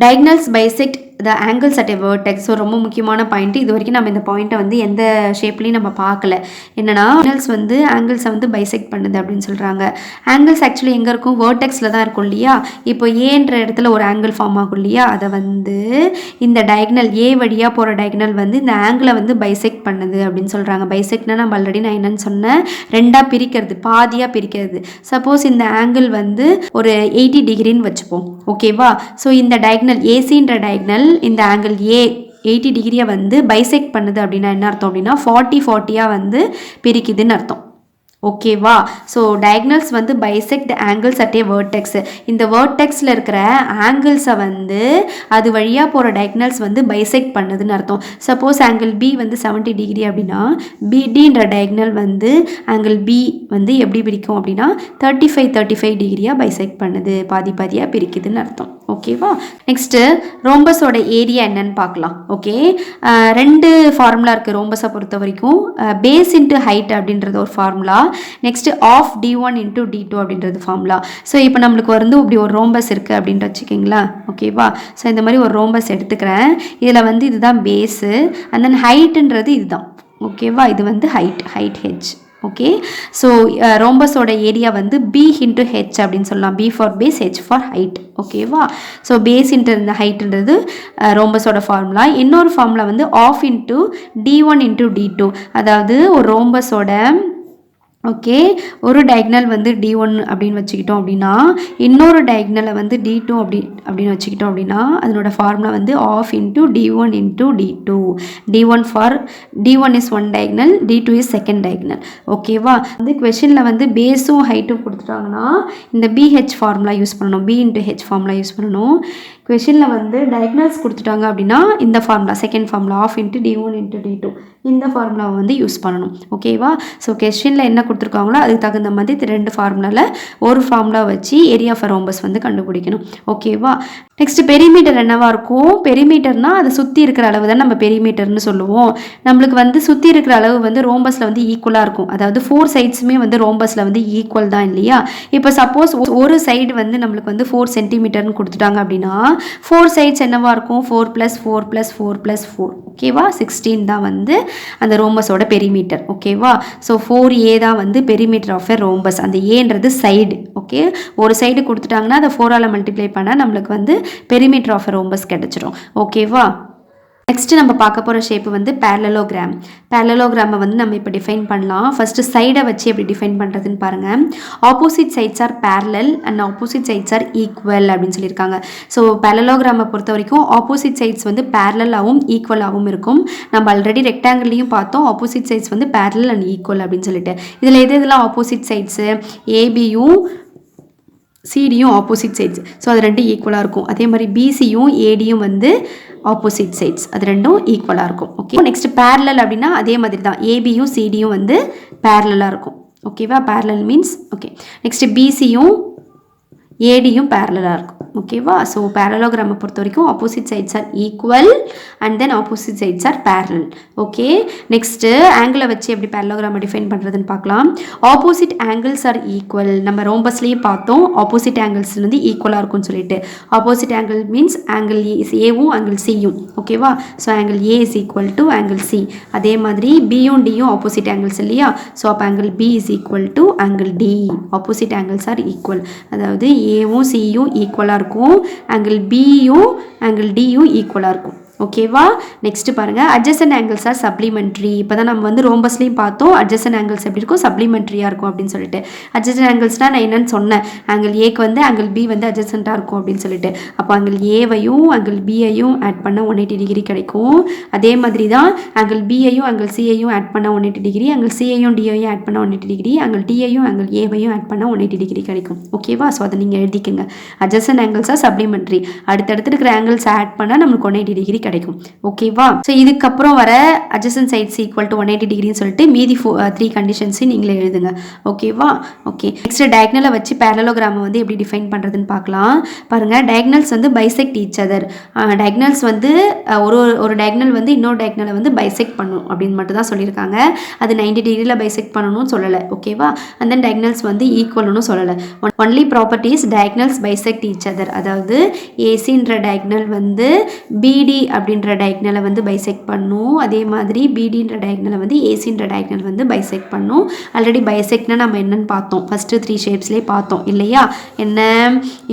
diagonals bisect the angles at a vertex. So ரொம்ப முக்கியமான பாயிண்ட். இது வரைக்கும் நம்ம இந்த பாயிண்ட்டை வந்து எந்த ஷேப்லையும் நம்ம பார்க்கல. என்னன்னா ஆங்கிள்ஸ் வந்து ஆங்கிள்ஸை வந்து பைசெக்ட் பண்ணுது அப்படின்னு சொல்கிறாங்க. ஆங்கிள்ஸ் ஆக்சுவலி எங்கே இருக்கும்? வேர்டெக்ஸில் தான் இருக்கும் இல்லையா? இப்போ ஏன்ற இடத்துல ஒரு ஆங்கிள் ஃபார்ம் ஆகும் இல்லையா? அதை வந்து இந்த டயக்னல் ஏ வழியாக போகிற டயக்னல் வந்து இந்த ஆங்கிளை வந்து பைசெக்ட் பண்ணுது அப்படின்னு சொல்கிறாங்க. பைசெக்ட்னா நம்ம ஆல்ரெடி நான் என்னன்னு சொன்னேன், ரெண்டாக பிரிக்கிறது, பாதியாக பிரிக்கிறது. சப்போஸ் இந்த ஆங்கிள் வந்து ஒரு 80 டிகிரின்னு வச்சுப்போம். ஓகேவா? ஸோ இந்த டயக்னல் ஏசின்ற டயக்னல் இந்த ஆங்கிள் ஏ 80 டிகிரியை வந்து பைசெக்ட் பண்ணுது அப்படின்னா என்ன அர்த்தம் அப்படின்னா 40-40 வந்து பிரிக்குதுன்னு அர்த்தம். ஓகேவா? ஸோ டயக்னல்ஸ் வந்து bisect angles at A vertex. இந்த வேர்டெக்ஸில் இருக்கிற ஆங்கிள்ஸை வந்து அது வழியாக போகிற டயக்னல்ஸ் வந்து பைசெக்ட் பண்ணுதுன்னு அர்த்தம். சப்போஸ் ஆங்கிள் பி வந்து 70 டிகிரி அப்படின்னா பிடின்ற டயக்னல் வந்து ஆங்கிள் பி வந்து எப்படி பிரிக்கும் அப்படின்னா 35 டிகிரியாக பைசெக்ட் பண்ணுது, பாதி பாதியாக பிரிக்குதுன்னு அர்த்தம். ஓகேவா? நெக்ஸ்ட்டு ரோம்பஸோட ஏரியா என்னன்னு பார்க்கலாம். ஓகே, 2 ஃபார்முலா இருக்குது ரோம்பஸை பொறுத்த வரைக்கும். பேஸ் இன்ட்டு ஹைட் அப்படின்றது ஒரு formula, next of d1 into d2 அப்படின்றது ஃபார்முலா. ஸோ இப்போ நம்மளுக்கு வந்து இப்படி ஒரு ரோம்பஸ் இருக்குது அப்படின்ட்டு வச்சுக்கிங்களா? ஓகேவா? ஸோ இந்த மாதிரி ஒரு ரோம்பஸ் எடுத்துக்கிறேன். இதில் வந்து இதுதான் பேஸு, அண்ட் தென் ஹைட்டுன்றது இதுதான். ஓகேவா? இது வந்து ஹைட் h. ஓகே, ஸோ ரோம்பஸோட ஏரியா வந்து b இன்ட்டு h அப்படின்னு சொல்லலாம். b for base, h for height. ஓகேவா? ஸோ பேஸ் இன்ட்டு இந்த ஹைட்டுன்றது ரோம்பஸோட ஃபார்முலா. இன்னொரு ஃபார்முலா வந்து half into d1 into d2. அதாவது ஒரு ரோம்பஸோட ஓகே ஒரு டயக்னல் வந்து d1 அப்படின்னு வச்சுக்கிட்டோம் அப்படின்னா இன்னொரு டயக்னலை வந்து d2 அப்படின்னு வச்சுக்கிட்டோம் அப்படின்னா அதனோட ஃபார்முலா வந்து half into d1 into d2. d1 is one diagonal, d2 is second diagonal. ஓகேவா? வந்து கொஷனில் வந்து பேஸும் ஹைட்டும் கொடுத்துட்டாங்கன்னா இந்த BH ஃபார்முலா யூஸ் பண்ணணும், b into h formula use பண்ணணும். கொஷனில் வந்து டயக்னல்ஸ் கொடுத்துட்டாங்க அப்படின்னா இந்த formula, second formula of into d1 into d2, இந்த ஃபார்முலாவை வந்து யூஸ் பண்ணணும். ஓகேவா? ஸோ கொஷனில் என்ன கொடுத்துருக்காங்களோ அதுக்கு தகுந்த மாதிரி 2 ஃபார்முலாவில் ஒரு ஃபார்முலா வச்சு ஏரியா ஆஃப் ரோம்பஸ் வந்து கண்டுபிடிக்கணும். ஓகேவா? நெக்ஸ்ட் பெரிமீட்டர் என்னவா இருக்கும்? பெரிமீட்டர்னால் அதை சுற்றி இருக்கிற அளவு தான் நம்ம பெரிமீட்டர்னு சொல்லுவோம். நம்மளுக்கு வந்து சுற்றி இருக்கிற அளவு வந்து ரோம்பஸில் வந்து ஈக்குவலாக இருக்கும். அதாவது 4 சைட்ஸுமே வந்து ரோம்பஸில் வந்து ஈக்குவல் தான் இல்லையா? இப்போ சப்போஸ் ஒரு சைடு வந்து நம்மளுக்கு வந்து 4 சென்டிமீட்டர்னு கொடுத்துட்டாங்க அப்படின்னா 4 சைட்ஸ் என்னவா இருக்கும்? 4 + 4 + 4 + 4. ஓகேவா? 16 தான் வந்து அந்த ரோம்பஸோட பெரிமீட்டர். ஓகேவா? ஸோ 4A தான் வந்து பெரிமீட்டர் ஆஃப் எ ரோம்பஸ். அந்த ஏன்றது சைடு. ஓகே, ஒரு சைடு கொடுத்துட்டாங்கன்னா அதை 4ஆல் மல்டிப்ளை பண்ணால் நம்மளுக்கு வந்து பெரிமீட்டர் ஆஃப் எ ரோம்பஸ் கிடைச்சிரும். ஓகேவா? நெக்ஸ்ட்டு நம்ம பார்க்க போகிற ஷேப்பு வந்து பேரலோகிராம். பேரலோகிராமை வந்து நம்ம இப்போ டிஃபைன் பண்ணலாம். ஃபஸ்ட்டு சைடை வச்சு எப்படி டிஃபைன் பண்ணுறதுன்னு பாருங்கள். Opposite sides are parallel and opposite sides are equal அப்படின்னு சொல்லியிருக்காங்க. ஸோ பேரலோகிராமை பொறுத்த வரைக்கும் ஆப்போசிட் சைட்ஸ் வந்து பேரலாகவும் ஈக்குவலாகவும் இருக்கும். நம்ம ஆல்ரெடி ரெக்டாங்கிள்லையும் பார்த்தோம் ஆப்போசிட் சைட்ஸ் வந்து பேரலல் அண்ட் ஈக்குவல் அப்படின்னு சொல்லிட்டு. இதில் இதெல்லாம் ஆப்போசிட் சைட்ஸு ஏபியும் சிடியும் ஆப்போசிட் சைட்ஸ். ஸோ அது ரெண்டும் ஈக்குவலாக இருக்கும். அதே மாதிரி பிசியும் ஏடியும் வந்து ஆப்போசிட் சைட்ஸ், அது ரெண்டும் ஈக்குவலாக இருக்கும். ஓகே, நெக்ஸ்ட் பேரலல் அப்படின்னா அதே மாதிரி தான் ஏபியும் சிடியும் வந்து பேரலாக இருக்கும். ஓகேவா? Parallel means okay. நெக்ஸ்ட் பிசியும் ஏடியும் பேரலாக இருக்கும். ஓகேவா? ஸோ பேரலோகிராமை பொறுத்த வரைக்கும் opposite sides are equal and then opposite sides are parallel. Okay, next ஆங்கிளை வச்சு எப்படி பேரலோகிராமை டிஃபைன் பண்ணுறதுன்னு பார்க்கலாம். Opposite angles are equal. நம்ம ரோம்பஸ்லேயே பார்த்தோம் ஆப்போசிட் ஆங்கிள்ஸ் வந்து ஈக்குவலாக இருக்கும்னு சொல்லிட்டு. ஆப்போசிட் ஆங்கிள் மீன்ஸ் ஆங்கிள் ஏவும் ஆங்கிள் சியும். ஓகேவா? So angle A is equal to angle C. அதே மாதிரி பியும் டியும் ஆப்போசிட் ஆங்கிள்ஸ் இல்லையா? ஸோ அப்போ angle B is equal to angle D. Opposite angles are equal, அதாவது ஏவும் சியும் ஈக்குவலாக இருக்கும், ஆங்கிள் பியும் ஆங்கிள் டியும் ஈக்குவலாக இருக்கும். ஓகேவா? நெக்ஸ்ட் பாருங்கள், அட்ஜசன்ட் ஆங்கிள்ஸ் ஆர் சப்ளிமெண்ட்ரி. இப்போ தான் நம்ம வந்து ரோம்பஸ்லையும் பார்த்தோம் அட்ஜசன்ட் ஆங்கிள்ஸ் எப்படி இருக்கும், சப்ளிமெண்ட்ரியாக இருக்கும் அப்படின்னு சொல்லிட்டு. அட்ஜசன்ட் ஆங்கிள்ஸ்னால் நான் என்னன்னு சொன்னேன், ஆங்கிள் ஏக்கு வந்து ஆங்கிள் பி வந்து அட்ஜசண்ட்டாக இருக்கும் அப்படின்னு சொல்லிட்டு. அப்போ ஆங்கிள் ஏவையும் ஆங்கிள் பியையும் ஆட் பண்ண 180 டிகிரி கிடைக்கும். அதே மாதிரி தான் ஆங்கிள் பியையும் ஆங்கிள் சியையும் ஆட் பண்ண 180 டிகிரி, ஆங்கிள் சியையும் டியையும் ஆட் பண்ண 180 டிகிரி, ஆங்கிள் டியையும் ஆங்கிள் ஏவையும் ஆட் பண்ண 180 டிகிரி கிடைக்கும். ஓகேவா? ஸோ அதை நீங்கள் எழுதிக்கங்க. Adjacent angles are supplementary. அடுத்தடுத்து இருக்கிற ஆங்கிள்ஸ் ஆட் பண்ணால் நம்மளுக்கு 180 டிகிரி கிடைக்கும். ஓகேவா? ஸோ இதுக்கப்புறம் வர அட்ஜசன்ட் சைட்ஸ் ஈக்குவல் டு 180 டிகிரின்னு சொல்லிட்டு மீதி 3 கண்டிஷன்ஸையும் நீங்களே எழுதுங்க. ஓகேவா? ஓகே, நெக்ஸ்ட் டயக்னலை வச்சு பேரலோகிராமை வந்து எப்படி டிஃபைன் பண்ணுறதுன்னு பார்க்கலாம். பாருங்கள், டயக்னல்ஸ் வந்து பைசெக்ட் ஈச் அதர். டயக்னல்ஸ் வந்து ஒரு டயக்னல் வந்து இன்னொரு டயக்னலை வந்து பைசெக்ட் பண்ணும் அப்படின்னு மட்டும் தான் சொல்லியிருக்காங்க. அது 90 டிகிரியில் பைசெக்ட் பண்ணணும்னு சொல்லலை. ஓகேவா? அண்ட் தென் டயக்னல்ஸ் வந்து ஈக்குவல்னு சொல்லலை. Only properties diagonals bisect each other. அதாவது ஏசின்ற டயக்னல் வந்து பிடி அப்படின்ற டயக்னலை வந்து பைசெக்ட் பண்ணும். அதே மாதிரி பிடின்ற டயக்னலை வந்து ஏசின்ற டயக்னல் வந்து பைசெக்ட் பண்ணும். ஆல்ரெடி பைசெக்ட்னா நம்ம என்னன்னு பார்த்தோம், ஃபஸ்ட்டு 3 ஷேப்ஸ்லேயே பார்த்தோம் இல்லையா? என்ன,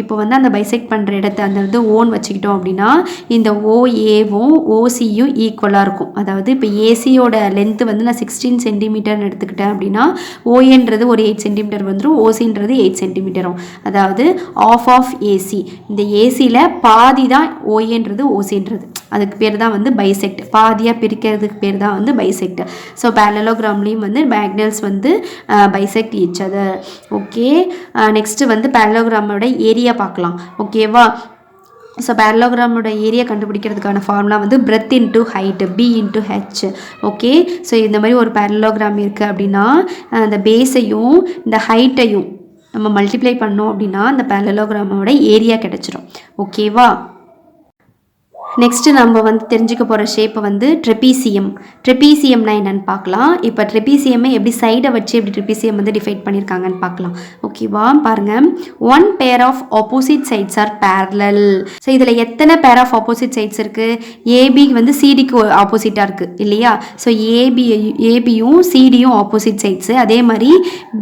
இப்போ வந்து அந்த பைசெக்ட் பண்ணுற இடத்த அந்த வந்து ஓன் வச்சுக்கிட்டோம் அப்படின்னா இந்த ஓஏவும் ஓசியும் ஈக்குவலாக இருக்கும். அதாவது இப்போ ஏசியோட லென்த்து வந்து நான் 16 சென்டிமீட்டர்னு எடுத்துக்கிட்டேன் அப்படின்னா ஓஏன்றது ஒரு 8 சென்டிமீட்டர் வந்துடும், ஓசின்றது 8 சென்டிமீட்டரும். அதாவது ஆஃப் ஏசி, இந்த ஏசியில் பாதி தான் ஓஏன்றது ஓசின்றது. அதுக்கு பேர் தான் வந்து பைசெக்ட். பாதியாக பிரிக்கிறதுக்கு பேர் தான் வந்து பைசெக்ட். ஸோ பேரலோகிராம்லேயும் வந்து டயக்னல்ஸ் வந்து bisect each other. Okay, next வந்து பேரலோகிராமோட ஏரியா பார்க்கலாம். ஓகேவா? ஸோ பேரலோகிராமோட ஏரியா கண்டுபிடிக்கிறதுக்கான ஃபார்முலா வந்து breadth into height, B into H. Okay, so இந்த மாதிரி ஒரு பேரலோகிராம் இருக்குது அப்படின்னா அந்த பேஸையும் இந்த ஹைட்டையும் நம்ம மல்டிப்ளை பண்ணோம் அப்படின்னா அந்த பேரலோகிராமோட ஏரியா கிடச்சிரும். ஓகேவா? நெக்ஸ்ட்டு நம்ம வந்து தெரிஞ்சுக்க போகிற ஷேப்பை வந்து ட்ரெபீசியம். ட்ரெபீசியம்னா என்னென்னு பார்க்கலாம். இப்போ ட்ரெபீசியமை எப்படி சைடை வச்சு எப்படி ட்ரெபீசியம் வந்து டிஃபைன் பண்ணியிருக்காங்கன்னு பார்க்கலாம். ஓகேவா? பாருங்கள், 1 pair of opposite sides are parallel. So இதில் எத்தனை பேர் ஆஃப் ஆப்போசிட் சைட்ஸ் இருக்குது? ஏபி வந்து சிடிக்கு ஆப்போசிட்டாக இருக்குது இல்லையா? ஸோ ஏபியும் சிடியும் ஆப்போசிட் சைட்ஸு. அதே மாதிரி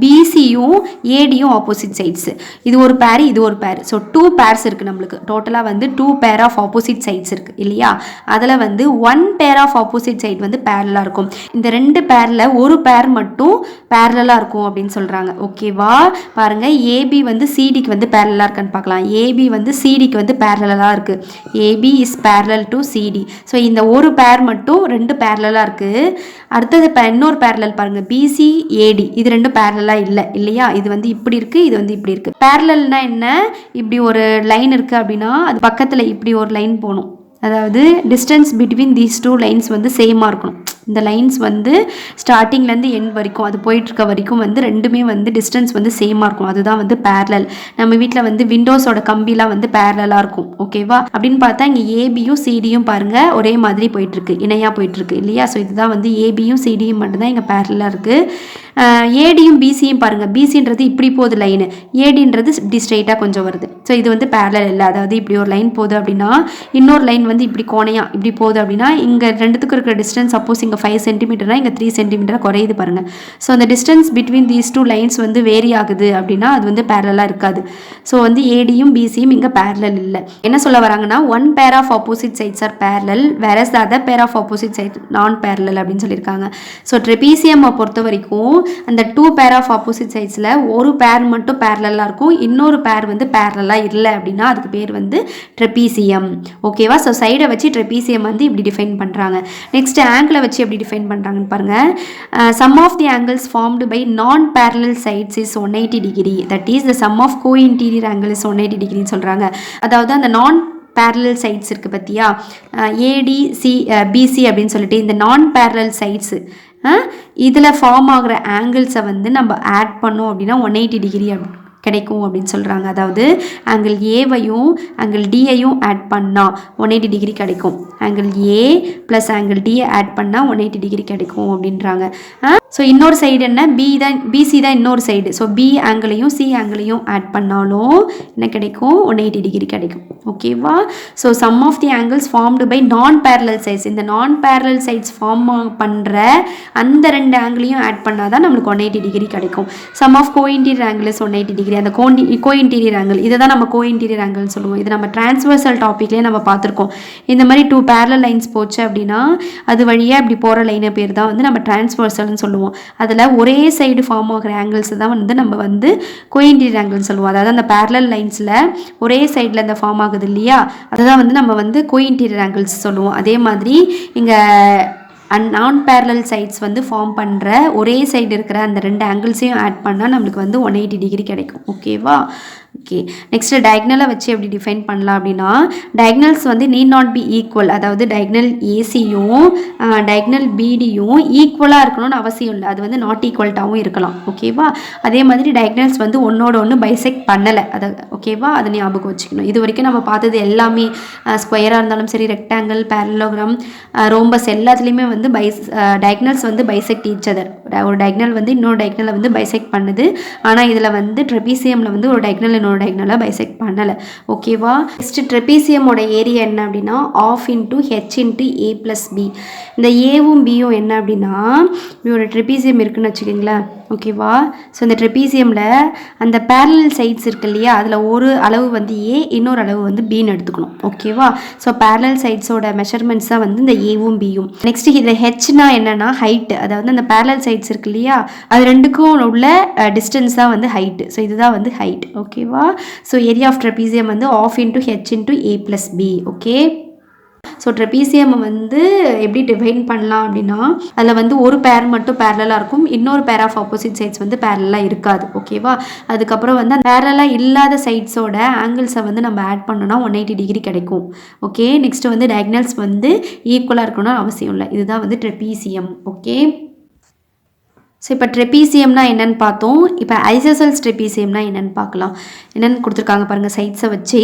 பிசியும் ஏடியும் ஆப்போசிட் சைட்ஸு. இது ஒரு பேர், இது ஒரு பேர். ஸோ 2 pairs இருக்குது நம்மளுக்கு. டோட்டலாக வந்து 2 pair ஆஃப் ஆப்போசிட் சைட்ஸ் இருக்குது இல்லையா? அதில் வந்து 1 pair ஆஃப் ஆப்போசிட் சைட் வந்து பேரலாக இருக்கும். இந்த 2 பேரில் ஒரு பேர் மட்டும் பேரலாக இருக்கும் அப்படின்னு சொல்கிறாங்க. ஓகேவா? பாருங்கள், ஏபி வந்து சிடிக்கு வந்து பேரலாக இருக்கான்னு பார்க்கலாம். ஏபி வந்து சிடிக்கு வந்து பேரலாக இருக்குது. AB is parallel to CD. So இந்த ஒரு பேர் மட்டும் 2 பேரலாக இருக்குது. அடுத்தது இன்னொரு பேரலல் பாருங்கள், பிசி ஏடி. இது 2 பேரலாக இல்லை இல்லையா? இது வந்து இப்படி இருக்குது, இது வந்து இப்படி இருக்குது. பேரலல்னா என்ன? இப்படி ஒரு லைன் இருக்குது அப்படின்னா அது பக்கத்தில் இப்படி ஒரு லைன் போகணும். அதாவது டிஸ்டன்ஸ் பிட்வீன் தீஸ் 2 லைன்ஸ் வந்து சேமாக இருக்கணும். இந்த லைன்ஸ் வந்து ஸ்டார்டிங்லேருந்து எண்ட் வரைக்கும் அது போயிட்டுருக்க வரைக்கும் வந்து ரெண்டுமே வந்து டிஸ்டன்ஸ் வந்து சேமாக இருக்கும். அதுதான் வந்து பேரலல். நம்ம வீட்டில் வந்து விண்டோஸோட கம்பிலாம் வந்து பேரலாக இருக்கும். ஓகேவா? அப்படின்னு பார்த்தா இங்கே ஏபியும் சிடியும் பாருங்கள் ஒரே மாதிரி போயிட்டுருக்கு, இணையாக போயிட்டுருக்கு இல்லையா? ஸோ இதுதான் வந்து ஏபியும் சிடியும் மட்டும்தான் இங்கே பேரலாக இருக்குது. ஏடியும் பிசியும் பாருங்கள், பிசின்றது இப்படி போகுது லைனு, ஏடின்றது இப்படி ஸ்ட்ரெயிட்டாக கொஞ்சம் வருது. ஸோ இது வந்து பேரலல் இல்லை. அதாவது இப்படி ஒரு லைன் போகுது அப்படின்னா இன்னொரு லைன் வந்து இப்படி கோணையாக இப்படி போகுது அப்படின்னா இங்கே ரெண்டுத்துக்கு இருக்கிற டிஸ்டன்ஸ் சப்போஸ் இங்கே 5 சென்டிமீட்டர்னா இங்கே 3 சென்டிமீட்டர் குறையுது பாருங்கள். ஸோ அந்த டிஸ்டன்ஸ் பிட்வீன் தீஸ் 2 லைன்ஸ் வந்து வேரி ஆகுது அப்படின்னா அது வந்து பேரலாக இருக்காது. ஸோ வந்து ஏடியும் பிசியும் இங்கே பேரலல் இல்லை. என்ன சொல்ல வராங்கன்னா 1 pair of opposite sides are parallel whereas the other pair of opposite side non parallel அப்படின்னு சொல்லியிருக்காங்க. ஸோ ட்ரெபீசியமை பொறுத்த வரைக்கும் அந்த 2 pair ஆஃப் ஆப்போசிட் சைட்ஸில் ஒரு பேர் மட்டும் பேரலாக இருக்கும், இன்னொரு பேர் வந்து பேரலாக இல்லை அப்படின்னா அதுக்கு பேர் வந்து ட்ரெபீசியம். ஓகேவா? ஸோ சைடை வச்சு ட்ரெபீசியம் வந்து இப்படி டிஃபைன் பண்ணுறாங்க. நெக்ஸ்ட் ஆங்கிளை வச்சு எப்படி டிஃபைன் பண்ணுறாங்கன்னு பாருங்கள். Sum of the angles formed by non parallel sides is 180 degree. That is the sum of co interior angle is 180 டிகிரின்னு சொல்கிறாங்க. அதாவது அந்த நான் பேரலல் சைட்ஸ் இருக்குது பார்த்தியா, ஏடிசி பிசி அப்படின்னு சொல்லிட்டு இந்த நான் பேரலல் சைட்ஸு இதில் ஃபார்ம் ஆகிற ஆங்கிள்ஸை வந்து நம்ம ஆட் பண்ணோம் அப்படின்னா 180 டிகிரி கிடைக்கும் அப்படின்னு சொல்கிறாங்க. அதாவது ஆங்கிள் ஏவையும் ஆங்கிள் டியையும் ஆட் பண்ணால் 180 டிகிரி கிடைக்கும். ஆங்கிள் ஏ ப்ளஸ் ஆங்கிள் டியை ஆட் பண்ணால் 180 டிகிரி கிடைக்கும் அப்படின்றாங்க. ஸோ இன்னொரு சைடு என்ன, பிசி தான் இன்னொரு சைடு. ஸோ பி ஆங்கிளையும் சி ஆங்கிளையும் ஆட் பண்ணாலும் என்ன கிடைக்கும், 180 டிகிரி கிடைக்கும். ஓகேவா? So sum of the angles formed by non parallel sides, இந்த நான் பேரலல் சைட்ஸ் ஃபார்ம் பண்ணுற அந்த 2 ஆங்கிளையும் ஆட் பண்ணால் தான் நம்மளுக்கு 180 டிகிரி கிடைக்கும். Sum of cointerior angle is 180 degree. அந்த கோஇன்டீரியர் ஆங்கிள் இதை தான் நம்ம கோஇன்டீரியர் ஆங்கிள் சொல்லுவோம். இது நம்ம டிரான்ஸ்வர்சல் டாப்பிக்லேயே நம்ம பார்த்துருக்கோம். இந்த மாதிரி 2 பேரலல் லைன்ஸ் போச்சு அப்படின்னா அது வழியாக இப்படி போகிற லைனை பேர் தான் வந்து நம்ம டிரான்ஸ்வர்சல்னு சொல்லுவோம். அதில் ஒரே சைடு ஃபார்ம் ஆகிற ஆங்கிள்ஸ் தான் வந்து நம்ம வந்து கோஇன்டீரியர் ஆங்கிள்னு சொல்லுவோம். அதாவது அந்த பேரலல் லைன்ஸில் ஒரே சைடில் இந்த ஃபார்ம் ஆகுது இல்லையா, அதுதான் வந்து நம்ம வந்து கோஇன்டீரியர் ஆங்கிள்ஸ் சொல்லுவோம். அதே மாதிரி இங்கே நான் பேரலல் சைட்ஸ் வந்து ஃபார்ம் பண்ணுற ஒரே சைடு இருக்கிற அந்த 2 ஆங்கிள்ஸையும் ஆட் பண்ணால் நம்மளுக்கு வந்து 180 டிகிரி கிடைக்கும். ஓகேவா? ஓகே, நெக்ஸ்ட்டு டயக்னலை வச்சு எப்படி டிஃபைன் பண்ணலாம் அப்படின்னா, டயக்னல்ஸ் வந்து நீட் நாட் பி ஈக்குவல். அதாவது டயக்னல் ஏசியும் டயக்னல் பிடியும் ஈக்குவலாக இருக்கணும்னு அவசியம் இல்லை. அது வந்து நாட் ஈக்குவல்ட்டாகவும் இருக்கலாம். ஓகேவா? அதே மாதிரி டயக்னல்ஸ் வந்து ஒன்னோட ஒன்று பைசெக்ட் பண்ணலை. அதை ஓகேவா, அதை ஞாபகம் வச்சுக்கணும். இது வரைக்கும் நம்ம பார்த்தது எல்லாமே ஸ்கொயராக இருந்தாலும் சரி, ரெக்டாங்கிள், பேரலோகிராம், ரோம்பஸ் எல்லாத்துலேயுமே வந்து டயக்னல்ஸ் வந்து பைசெக்ட் ஈச் அதர். ஒரு டயக்னல் வந்து இன்னொரு டயக்னலை வந்து பைசெக்ட் பண்ணுது. ஆனால் இதில் வந்து ட்ரெபீசியமில் வந்து ஒரு டயக்னல் இன்னொரு டயக்னலாக பைசெக்ட் பண்ணலை. ஓகேவா? நெக்ஸ்ட் ட்ரெபீசியமோட ஏரியா என்ன அப்படின்னா of into H into A plus B. இந்த ஏவும் பியும் என்ன அப்படின்னா, இப்படி ஒரு ட்ரெபீசியம் இருக்குன்னு வச்சுக்கோங்களேன். ஓகேவா? ஸோ இந்த ட்ரெபீசியமில் அந்த பேரலல் சைட்ஸ் இருக்கு இல்லையா, அதில் ஒரு அளவு வந்து ஏ, இன்னொரு அளவு வந்து பின்னு எடுத்துக்கணும். ஓகேவா? ஸோ பேரலல் சைட்ஸோட மெஷர்மெண்ட்ஸ் தான் வந்து இந்த ஏவும் பியும். நெக்ஸ்ட் இதில் ஹெச்னா என்னன்னா ஹைட். அதாவது அந்த பேரலல் சைட்ஸ் இருக்கு இல்லையா, அது ரெண்டுக்கும் உள்ள டிஸ்டன்ஸ் தான் வந்து ஹைட். ஸோ இதுதான் வந்து ஹைட். ஓகேவா? ஸோ ஏரியா ஆஃப் ட்ரெபீசியம் வந்து half into H into A plus B. Okay, so trapezium வந்து எப்படி டிஃபைன் பண்ணலாம் அப்படின்னா, அதில் வந்து ஒரு பேர் மட்டும் பேரலாக இருக்கும், இன்னொரு பேர் ஆஃப் ஆப்போசிட் சைட்ஸ் வந்து பேரலாக இருக்காது. ஓகேவா? அதுக்கப்புறம் வந்து அந்த பேரலாக இல்லாத சைட்ஸோட ஆங்கிள்ஸை வந்து நம்ம ஆட் பண்ணோன்னா 180 டிகிரி கிடைக்கும். ஓகே, நெக்ஸ்ட் வந்து டயக்னல்ஸ் வந்து ஈக்குவலாக இருக்கணும்னு அவசியம் இல்லை. இதுதான் வந்து ட்ரெபீசியம். ஓகே, ஸோ இப்போ ட்ரெபீசியம்னா என்னென்னு பார்த்தோம். இப்போ ஐசோசெல்ஸ் ட்ரெபீசியம்னா என்னென்னு பார்க்கலாம். என்னென்னு கொடுத்துருக்காங்க பாருங்கள், சைட்ஸை வச்சு.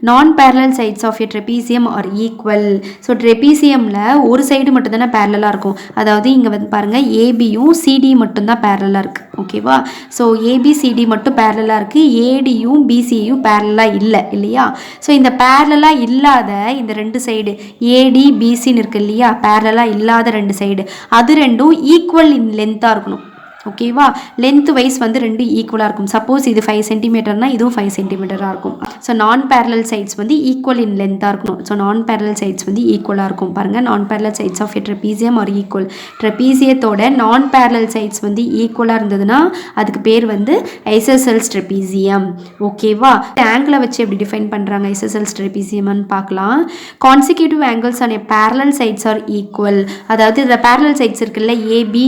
Non parallel sides of a trapezium are equal. So ட்ரெபீசியமில் ஒரு சைடு மட்டும்தானே பேரலாக இருக்கும். அதாவது இங்கே வந்து பாருங்கள், ஏபியும் சிடி மட்டும்தான் பேரலாக இருக்குது. ஓகேவா? ஸோ ஏபிசிடி மட்டும் பேரலாக இருக்குது, ஏடியும் பிசியும் பேரலாக இல்லை இல்லையா? ஸோ இந்த பேரலாக இல்லாத இந்த 2 சைடு ஏடி பிசின்னு இருக்குது இல்லையா, பேரலாக இல்லாத 2 சைடு, அது ரெண்டும் ஈக்குவல் இன் லென்த்தாக இருக்கணும். ஓகேவா? லென்த் வைஸ் வந்து 2 ஈக்குவலாக இருக்கும். சப்போஸ் இது 5 சென்டிமீட்டர்னா இதுவும் 5 சென்டிமீட்டராக இருக்கும். ஸோ நான் பேரலல் சைட்ஸ் வந்து ஈக்குவல் இன் லென்த்தாக இருக்கணும். ஸோ நான் பேரலல் சைட்ஸ் வந்து ஈக்குவலாக இருக்கும். பாருங்கள், non parallel sides of a trapezium are equal. ட்ரெபீசியத்தோட நான் பேரலல் சைட்ஸ் வந்து ஈக்குவலாக இருந்ததுன்னா அதுக்கு பேர் வந்து ஐசோசெல்ஸ் ட்ரெபீசியம். ஓகேவா? ஆங்கிளை வச்சு எப்படி டிஃபைன் பண்ணுறாங்க ஐசோசெல்ஸ் ட்ரெபீசியம்னு பார்க்கலாம். Consecutive angles on a parallel sides are equal. அதாவது இந்த பேரலல் சைட்ஸ் இருக்குல்ல, ஏபி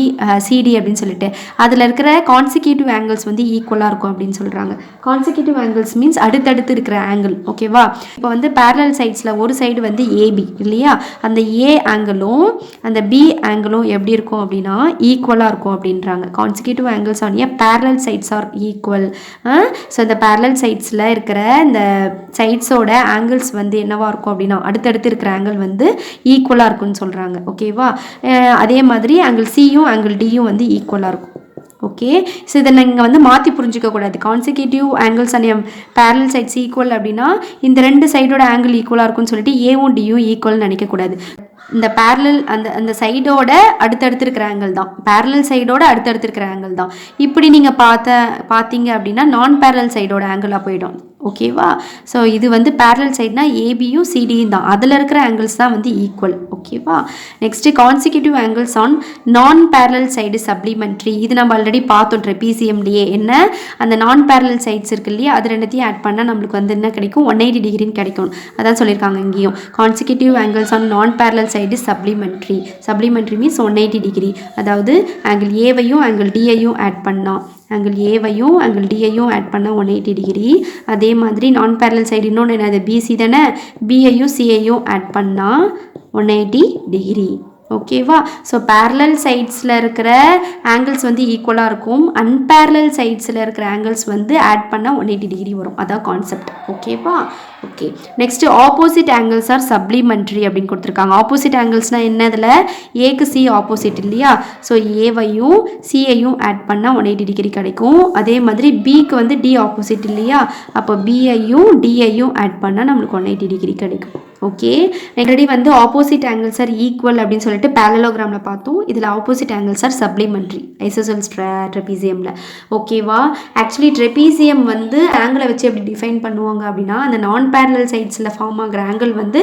சிடி அப்படின்னு சொல்லிட்டு, அதில் இருக்கிற கான்சிக்யூட்டிவ் ஆங்கிள்ஸ் வந்து ஈக்குவலாக இருக்கும் அப்படின்னு சொல்கிறாங்க. கான்சிக்யூட்டிவ் ஆங்கிள்ஸ் மீன்ஸ் அடுத்தடுத்து இருக்கிற ஆங்கிள். ஓகேவா? இப்போ வந்து பேரலல் சைட்ஸில் ஒரு சைடு வந்து ஏபி இல்லையா, அந்த ஏ ஆங்கிளும் அந்த பி ஆங்கிளும் எப்படி இருக்கும் அப்படின்னா ஈக்குவலாக இருக்கும் அப்படின்றாங்க. Consecutive angles on a parallel sides are equal. So இந்த பேரலல் சைட்ஸில் இருக்கிற இந்த சைட்ஸோட ஆங்கிள்ஸ் வந்து என்னவாக இருக்கும் அப்படின்னா அடுத்தடுத்து இருக்கிற ஆங்கிள் வந்து ஈக்குவலாக இருக்கும்னு சொல்கிறாங்க. ஓகேவா? அதே மாதிரி ஆங்கிள் சியும் ஆங்கிள் டியும் வந்து ஈக்குவலாக இருக்கும். ஓகே, ஸோ இதை நீங்கள் வந்து மாற்றி புரிஞ்சிக்கக்கூடாது. Consecutive angles and parallel sides equal அப்படின்னா இந்த 2 சைடோட ஆங்கிள் ஈக்குவலாக இருக்கும்னு சொல்லிட்டு ஏவும் டியும் ஈக்குவல்னு நினைக்கக்கூடாது. இந்த பேரலல் அந்த சைடோட அடுத்தடுத்து இருக்கிற ஆங்கிள் தான், பேரலல் சைடோட அடுத்தடுத்து இருக்கிற ஆங்கிள் தான். இப்படி நீங்கள் பார்த்தீங்க அப்படின்னா நான் பேரலல் சைடோட ஆங்கிளாக போயிடும். ஓகேவா? ஸோ இது வந்து பேரலல் சைட்னா ஏபியும் சிடியும் தான், அதில் இருக்கிற ஆங்கிள்ஸ் தான் வந்து ஈக்குவல். ஓகேவா? நெக்ஸ்ட்டு கான்சிக்யூட்டிவ் ஆங்கிள்ஸ் ஆன் நான் பேரலல் சைடு சப்ளிமெண்ட்ரி. இது நம்ம ஆல்ரெடி பார்த்தோம் ட்ரெபீசியம்லேயே. என்ன, அந்த நான் பேரலல் சைட்ஸ் இருக்கு இல்லையா, அது ரெண்டுத்தையும் ஆட் பண்ணால் நம்மளுக்கு வந்து என்ன கிடைக்கும், 180 டிகிரின்னு கிடைக்கும். அதான் சொல்லியிருக்காங்க இங்கேயும். கான்சிக்யூட்டிவ் ஆங்கிள்ஸ் ஆன் நான் parallel side supplementary. Supplementary means 180 degree. அதாவது ஆங்கிள் ஏவையும் ஆங்கிள் டியையும் ஆட் பண்ணால், ஆங்கிள் ஏவையும் ஆங்கிள் டியையும் ஆட் பண்ணால் 180 டிகிரி. அதே மாதிரி நான் பேரலல் சைடு இன்னொன்று என்னது, பிசி தானே, பிஐயும் சிஐயும் ஆட் பண்ணால் 180 டிகிரி. ஓகேவா? ஸோ பேரலல் சைட்ஸில் இருக்கிற ஆங்கிள்ஸ் வந்து ஈக்குவலாக இருக்கும். அன்பேரலல் சைட்ஸில் இருக்கிற ஆங்கிள்ஸ் வந்து ஆட் பண்ணால் 180 டிகிரி வரும். அதான் கான்செப்ட். ஓகேவா? Okay. Next opposite angles are supplementary அப்படின்னு கொடுத்துருக்காங்க. ஆப்போசிட் ஆங்கிள்ஸ்னால் என்ன? இதில் ஏக்கு சி ஆப்போசிட் இல்லையா? ஸோ ஏவையும் சிஐயும் ஆட் பண்ணால் 180 டிகிரி கிடைக்கும். அதே மாதிரி பிக்கு வந்து டி ஆப்போசிட் இல்லையா? அப்போ பிஐயும் டிஐயும் ஆட் பண்ணால் நம்மளுக்கு 180 டிகிரி கிடைக்கும். ஓகே. ஆல்ரெடி வந்து ஆப்போசிட் ஆங்கிள்ஸ் ஆர் ஈக்குவல் அப்படின்னு சொல்லிட்டு பேரலோகிராமில் பார்த்தோம். இதில் opposite angles are supplementary isosceles ட்ரெபீசியமில். ஓகேவா? ஆக்சுவலி ட்ரெபீசியம் வந்து ஆங்கிளை வச்சு எப்படி டிஃபைன் பண்ணுவாங்க அப்படின்னா, அந்த நான் பேரலல் சைட்ஸில் ஃபார்ம் ஆகிற ஆங்கிள் வந்து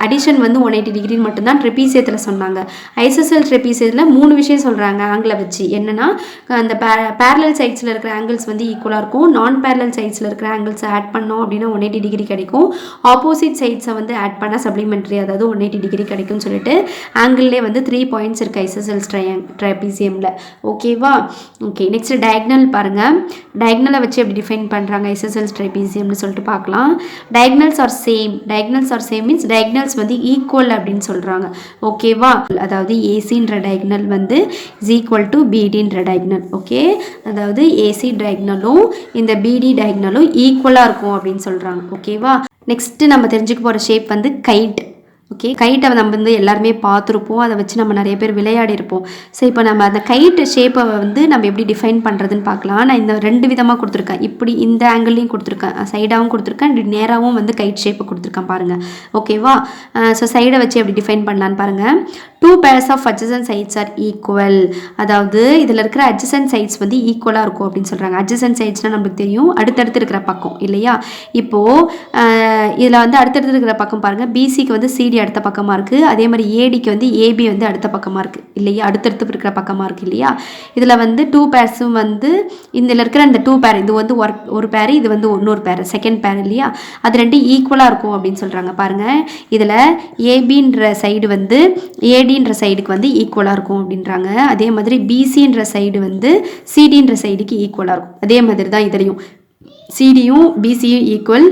அடிஷன் வந்து 180 டிகிரின்னு மட்டும்தான் ட்ரெபீசியத்தில் சொன்னாங்க. ஐசோசெல் ட்ரெபீசியத்தில் 3 விஷயம் சொல்கிறாங்க ஆங்கிளை வச்சு. என்னென்னா அந்த பேரலல் சைட்ஸில் இருக்கிற ஆங்கிள்ஸ் வந்து ஈக்குவலாக இருக்கும். நான் பேரலல் சைட்ஸில் இருக்கிற ஆங்கிள்ஸை ஆட் பண்ணோம் அப்படின்னா 180 டிகிரி கிடைக்கும். ஆப்போசிட் சைட்ஸை வந்து ஆட் பண்ணால் சப்ளிமெண்ட்ரி, அதாவது 180 டிகிரி கிடைக்கும்னு சொல்லிட்டு ஆங்கிள்லேயே வந்து 3 பாயிண்ட்ஸ் இருக்குது ஐசோசெல்ஸ் ட்ரெபீசியமில். ஓகேவா? ஓகே. நெக்ஸ்ட் டயக்னல் பாருங்கள். டயக்னலை வச்சு எப்படி டிஃபைன் பண்ணுறாங்க ஐசோசெல்ஸ் ட்ரெபீசியம்னு சொல்லிட்டு பார்க்கலாம். Diagonals are same means diagonals வந்து ஈக்குவல் அப்படின்னு சொல்கிறாங்க. ஓகேவா? அதாவது ஏசின்ற டயக்னல் வந்து இஸ் ஈக்குவல் டு பிடின்ற டயக்னல். ஓகே. அதாவது ஏசி டயக்னலும் இந்த பிடி டயக்னலும் ஈக்குவலாக இருக்கும் அப்படின்னு சொல்கிறாங்க. ஓகேவா? நெக்ஸ்ட்டு நம்ம தெரிஞ்சுக்க போகிற ஷேப் வந்து கைட். ஓகே. கைட்டை நம்ம வந்து எல்லாருமே பார்த்துருப்போம். அதை வச்சு நம்ம நிறைய பேர் விளையாடி இருப்போம். ஸோ இப்போ நம்ம அந்த கைட்டு ஷேப்பை வந்து நம்ம எப்படி டிஃபைன் பண்ணுறதுன்னு பார்க்கலாம். நான் இந்த 2 விதமாக கொடுத்துருக்கேன். இப்படி இந்த ஆங்கிள்லையும் கொடுத்துருக்கேன், சைடாகவும் கொடுத்துருக்கேன், இப்படி நேராகவும் வந்து கைட் ஷேப்பை கொடுத்துருக்கேன் பாருங்கள். ஓகேவா? ஸோ சைடை வச்சு எப்படி டிஃபைன் பண்ணலான்னு பாருங்கள். 2 pairs of adjacent sides are equal. அதாவது இதில் இருக்கிற adjacent sides வந்து ஈக்குவலாக இருக்கும் அப்படின்னு சொல்கிறாங்க. adjacent sidesனால் நம்மளுக்கு தெரியும் அடுத்தடுத்து இருக்கிற பக்கம் இல்லையா? இப்போது இதில் வந்து அடுத்தடுத்து இருக்கிற பக்கம் பாருங்கள். பிசிக்கு வந்து சிடி அடுத்த பக்கமாக இருக்குது. அதே மாதிரி ஏடிக்கு வந்து ஏபி வந்து அடுத்த பக்கமாக இருக்குது இல்லையா? அடுத்தடுத்து இருக்கிற பக்கமாக இருக்குது இல்லையா? இதில் வந்து 2 பேர்ஸும் வந்து இதில் இருக்கிற இந்த 2 பேர், இது வந்து ஒரு பேர், இது வந்து இன்னொரு பேர், செகண்ட் பேர் இல்லையா? அது 2 ஈக்குவலாக இருக்கும் அப்படின்னு சொல்கிறாங்க. பாருங்கள், இதில் ஏபின்ற சைடு வந்து ஏடின்ற சைடுக்கு வந்து ஈக்குவலாக இருக்கும் அப்படின்றாங்க. அதே மாதிரி பிசின்ற சைடு வந்து சிடின்ற சைடுக்கு ஈக்குவலாக இருக்கும். அதே மாதிரி தான் இதுலையும் சிடியும் பிசியும் ஈக்குவல்,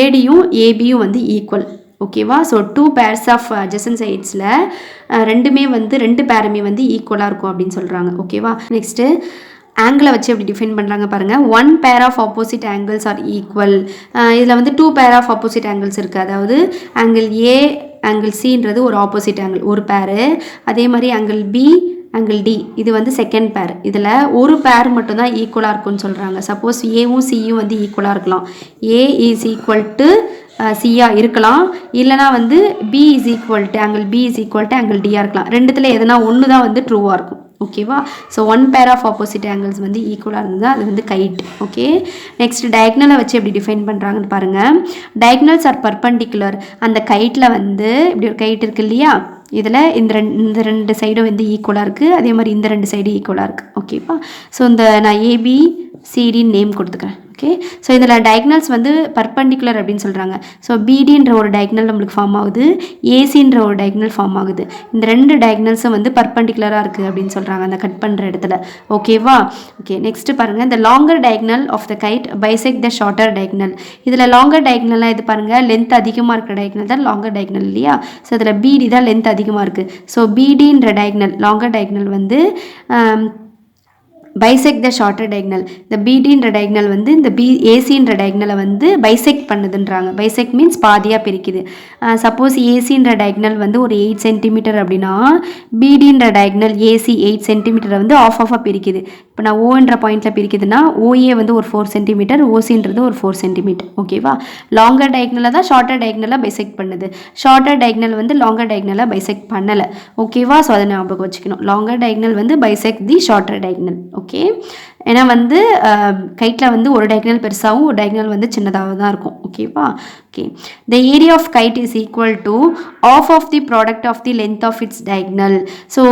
ஏடியும் ஏபியும் வந்து ஈக்குவல். ஓகேவா? ஸோ 2 pairs ஆஃப் adjacent சைட்ஸில் ரெண்டுமே வந்து 2 பேருமே வந்து ஈக்குவலாக இருக்கும் அப்படின்னு சொல்கிறாங்க. ஓகேவா? நெக்ஸ்ட்டு ஆங்கிளை வச்சு எப்படி டிஃபைன் பண்ணுறாங்க பாருங்கள். 1 pair of opposite angles are equal. இதில் வந்து 2 pair ஆஃப் ஆப்போசிட் ஆங்கிள்ஸ் இருக்குது. அதாவது ஆங்கிள் ஏ ஆங்கிள் சின்றது ஒரு ஆப்போசிட் ஆங்கிள், ஒரு பேரு. அதே மாதிரி ஆங்கிள் பி ஆங்கிள் டி இது வந்து செகண்ட் பேர். இதில் ஒரு பேர் மட்டும்தான் ஈக்குவலாக இருக்கும்னு சொல்கிறாங்க. சப்போஸ் ஏவும் சியும் வந்து ஈக்குவலாக இருக்கலாம். ஏ இஸ் ஈக்குவல் டு சியாக இருக்கலாம், இல்லைனா வந்து B is equal to angle B is equal to angle டியாக இருக்கலாம். ரெண்டுத்தில் எதுனா ஒன்று தான் வந்து ட்ரூவாக இருக்கும். ஓகேவா? So 1 pair of opposite angles வந்து ஈக்குவலாக இருந்தது, அது வந்து கைட். ஓகே. நெக்ஸ்ட் டயக்னலை வச்சு எப்படி டிஃபைன் பண்ணுறாங்கன்னு பாருங்கள். Diagonals are perpendicular. அந்த கைட்டில் வந்து இப்படி ஒரு கைட் இருக்குது இல்லையா? இதில் இந்த ரெண்டு சைடும் வந்து ஈக்குவலாக இருக்குது. அதே மாதிரி இந்த 2 சைடும் ஈக்குவலாக இருக்குது. ஓகேப்பா? ஸோ இந்த நான் ஏபி சிடின்னு நேம் கொடுத்துக்கிறேன். ஓகே. ஸோ இதில் டயக்னல்ஸ் வந்து பர்பண்டிகுலர் அப்படின்னு சொல்கிறாங்க. ஸோ பிடின்ற ஒரு டயக்னல் நம்மளுக்கு ஃபார்ம் ஆகுது, ஏசின்ற ஒரு டயக்னல் ஃபார்ம் ஆகுது. இந்த 2 டயக்னல்ஸும் வந்து பர்பண்டிகுலராக இருக்குது அப்படின்னு சொல்கிறாங்க அந்த கட் பண்ணுற இடத்துல. ஓகேவா? ஓகே. நெக்ஸ்ட்டு பாருங்கள், இந்த longer diagonal of the kite bisect the shorter diagonal. இதில் லாங்கர் டயக்னல்லாம் இது பாருங்கள், லென்த் அதிகமாக இருக்கிற டயக்னல் தான் லாங்கர் டயக்னல் இல்லையா? ஸோ இதில் பிடி தான் லென்த் அதிகமாக இருக்குது. ஸோ பிடின்ற டயக்னல் லாங்கர் டயக்னல் வந்து பைசெக்ட் த ஷார்ட்டர் டயக்னல். இந்த பிடின்ற டயக்னல் வந்து இந்த ஏசின்ற டயக்னலை வந்து பைசெக்ட் பண்ணுதுன்றாங்க. பைசெக்ட் மீன்ஸ் பாதியாக பிரிக்குது. சப்போஸ் ஏசின்ற டயக்னல் வந்து ஒரு 8 சென்டிமீட்டர் அப்படின்னா பிடின்ற டயக்னல் ஏசி 8 சென்டிமீட்டரை வந்து ஆஃபாக பிரிக்குது. இப்போ நான் ஓன்ற பாயிண்டில் பிரிக்குதுன்னா ஓஏ வந்து ஒரு 4 சென்டிமீட்டர், ஓசின்றது ஒரு 4 சென்டிமீட்டர். ஓகேவா? லாங்கர் டயக்னலை தான் ஷார்ட்டர் டயக்னலாக பைசெக்ட் பண்ணுது. ஷார்ட்டர் டயக்னல் வந்து லாங்கர் டயக்னலாக பைசெக்ட் பண்ணலை. ஓகேவா? ஸோ அதை ஞாபகம் வச்சுக்கணும். லாங்கர் டயக்னல் வந்து பைசெக்ட் தி ஷார்ட்டர் டயக்னல். ஓகே. ஏன்னா வந்து கைட்டில் வந்து ஒரு டயக்னல் பெருசாகவும் ஒரு டயக்னல் வந்து சின்னதாக தான் இருக்கும். ஓகேவா? Okay. The area of kite is equal to of the product of the length of its diagonal. So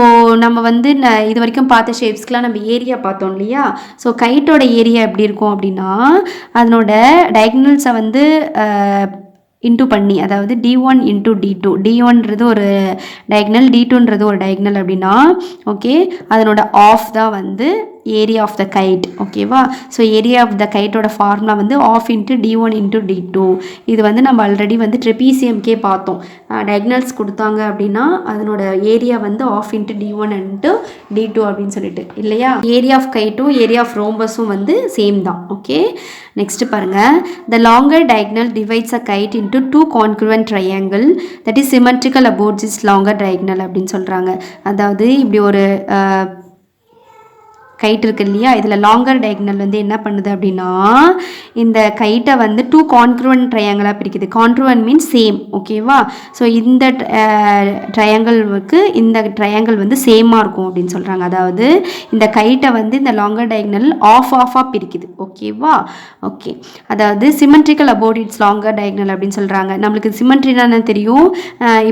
நம்ம வந்து இது வரைக்கும் பார்த்த ஷேப்ஸ்க்கெலாம் நம்ம ஏரியா பார்த்தோம் இல்லையா? ஸோ கைட்டோட ஏரியா எப்படி இருக்கும் அப்படின்னா அதனோட டயக்னல்ஸை வந்து இன்ட்டு பண்ணி, அதாவது D1 இன்ட்டு D2, D1ன்றது ஒரு டயக்னல், D2ன்றது ஒரு டயக்னல் அப்படின்னா ஓகே அதனோட ஆஃப் தான் வந்து ஏரியா ஆஃப் த கைட். ஓகேவா? ஸோ ஏரியா ஆஃப் த கைட்டோட ஃபார்முலா வந்து half into d1 into d2. இது வந்து நம்ம ஆல்ரெடி வந்து ட்ரெபீசியம்கே பார்த்தோம். டயக்னல்ஸ் கொடுத்தாங்க அப்படின்னா அதனோட ஏரியா வந்து half into d1 into d2 அப்படின்னு சொல்லிட்டு இல்லையா? ஏரியா ஆஃப் கைட்டும் ஏரியா ஆஃப் ரோம்பஸும் வந்து சேம் தான். ஓகே, நெக்ஸ்ட் பாருங்க. The longer diagonal divides a kite into two congruent triangle that is symmetrical about its longer diagonal அப்படின்னு சொல்கிறாங்க. அதாவது இப்படி ஒரு கைட் இருக்கு இல்லையா, இதில் லாங்கர் டயக்னல் வந்து என்ன பண்ணுது அப்படின்னா இந்த கைட்டை வந்து டூ கான்க்ருவன்ட் ட்ரையாங்கிளாக பிரிக்குது. Congruent means same. ஓகேவா? ஸோ இந்த ட்ரையாங்கிளுக்கு இந்த ட்ரையாங்கிள் வந்து சேமாக இருக்கும் அப்படின்னு சொல்கிறாங்க. அதாவது இந்த கைட்டை வந்து இந்த லாங்கர் டயக்னல் ஆஃபாக பிரிக்குது. ஓகேவா? ஓகே, அதாவது symmetrical about it's longer diagonal அப்படின்னு சொல்கிறாங்க. நம்மளுக்கு சிமெட்ரினா தெரியும்.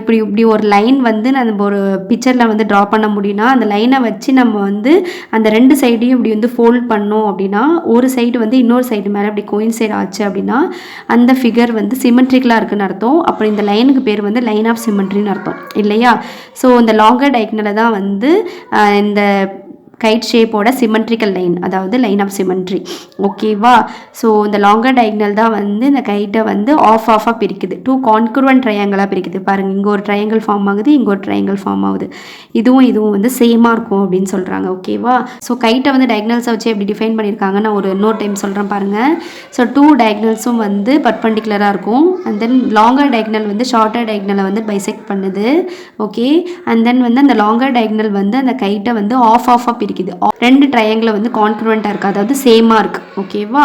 இப்படி ஒரு லைன் வந்து நம்ம ஒரு பிக்சரில் வந்து ட்ரா பண்ண முடியும்னா அந்த லைனை வச்சு நம்ம வந்து அந்த ரெண்டு சைடையும் இப்படி வந்து ஃபோல்ட் பண்ணோம் அப்படின்னா ஒரு சைடு வந்து இன்னொரு சைடு மேலே இப்படி கோயின்சைட் ஆச்சு அப்படின்னா அந்த ஃபிகர் வந்து சிமெட்ரிக்கலாக இருக்குன்னு அர்த்தம். அப்புறம் இந்த லைனுக்கு பேர் வந்து லைன் ஆஃப் சிமெட்ரின்னு அர்த்தம் இல்லையா? ஸோ இந்த லாங்கர் டயக்னலை தான் வந்து இந்த கைட் ஷேப்போட சிமெட்ரிக்கல் லைன், அதாவது லைன் ஆஃப் சிமெட்ரி. ஓகேவா? ஸோ இந்த லாங்கர் டயக்னல் தான் வந்து இந்த கைட்டை வந்து ஆஃபாக பிரிக்குது. டூ கான்க்ருவன்ட் ட்ரையாங்கிளாக பிரிக்குது. பாருங்கள், இங்கே ஒரு ட்ரையாங்கிள் ஃபார்ம் ஆகுது, இங்கே ஒரு ட்ரையாங்கிள் ஃபார்ம் ஆகுது. இதுவும் வந்து சேமாக இருக்கும் அப்படின்னு சொல்கிறாங்க. ஓகேவா? ஸோ கைட்டை வந்து டயக்னல்ஸை வச்சு எப்படி டிஃபைன் பண்ணியிருக்காங்க நான் ஒரு இன்னொரு டைம் சொல்கிறேன் பாருங்கள். ஸோ டூ டயக்னல்ஸும் வந்து பர்பெண்டிகுலராக இருக்கும். அண்ட் தென் லாங்கர் டயக்னல் வந்து ஷார்ட்டர் டயக்னலை வந்து பைசெக்ட் பண்ணுது. ஓகே, அண்ட் தென் வந்து அந்த லாங்கர் டயக்னல் வந்து அந்த கைட்டை வந்து ஆஃபாக பிரிக்குது. ரெண்டு ட்ரையாங்கிள் வந்து கான்க்ருவெண்ட்டாக இருக்குது, அதாவது சேமாக இருக்குது. ஓகேவா?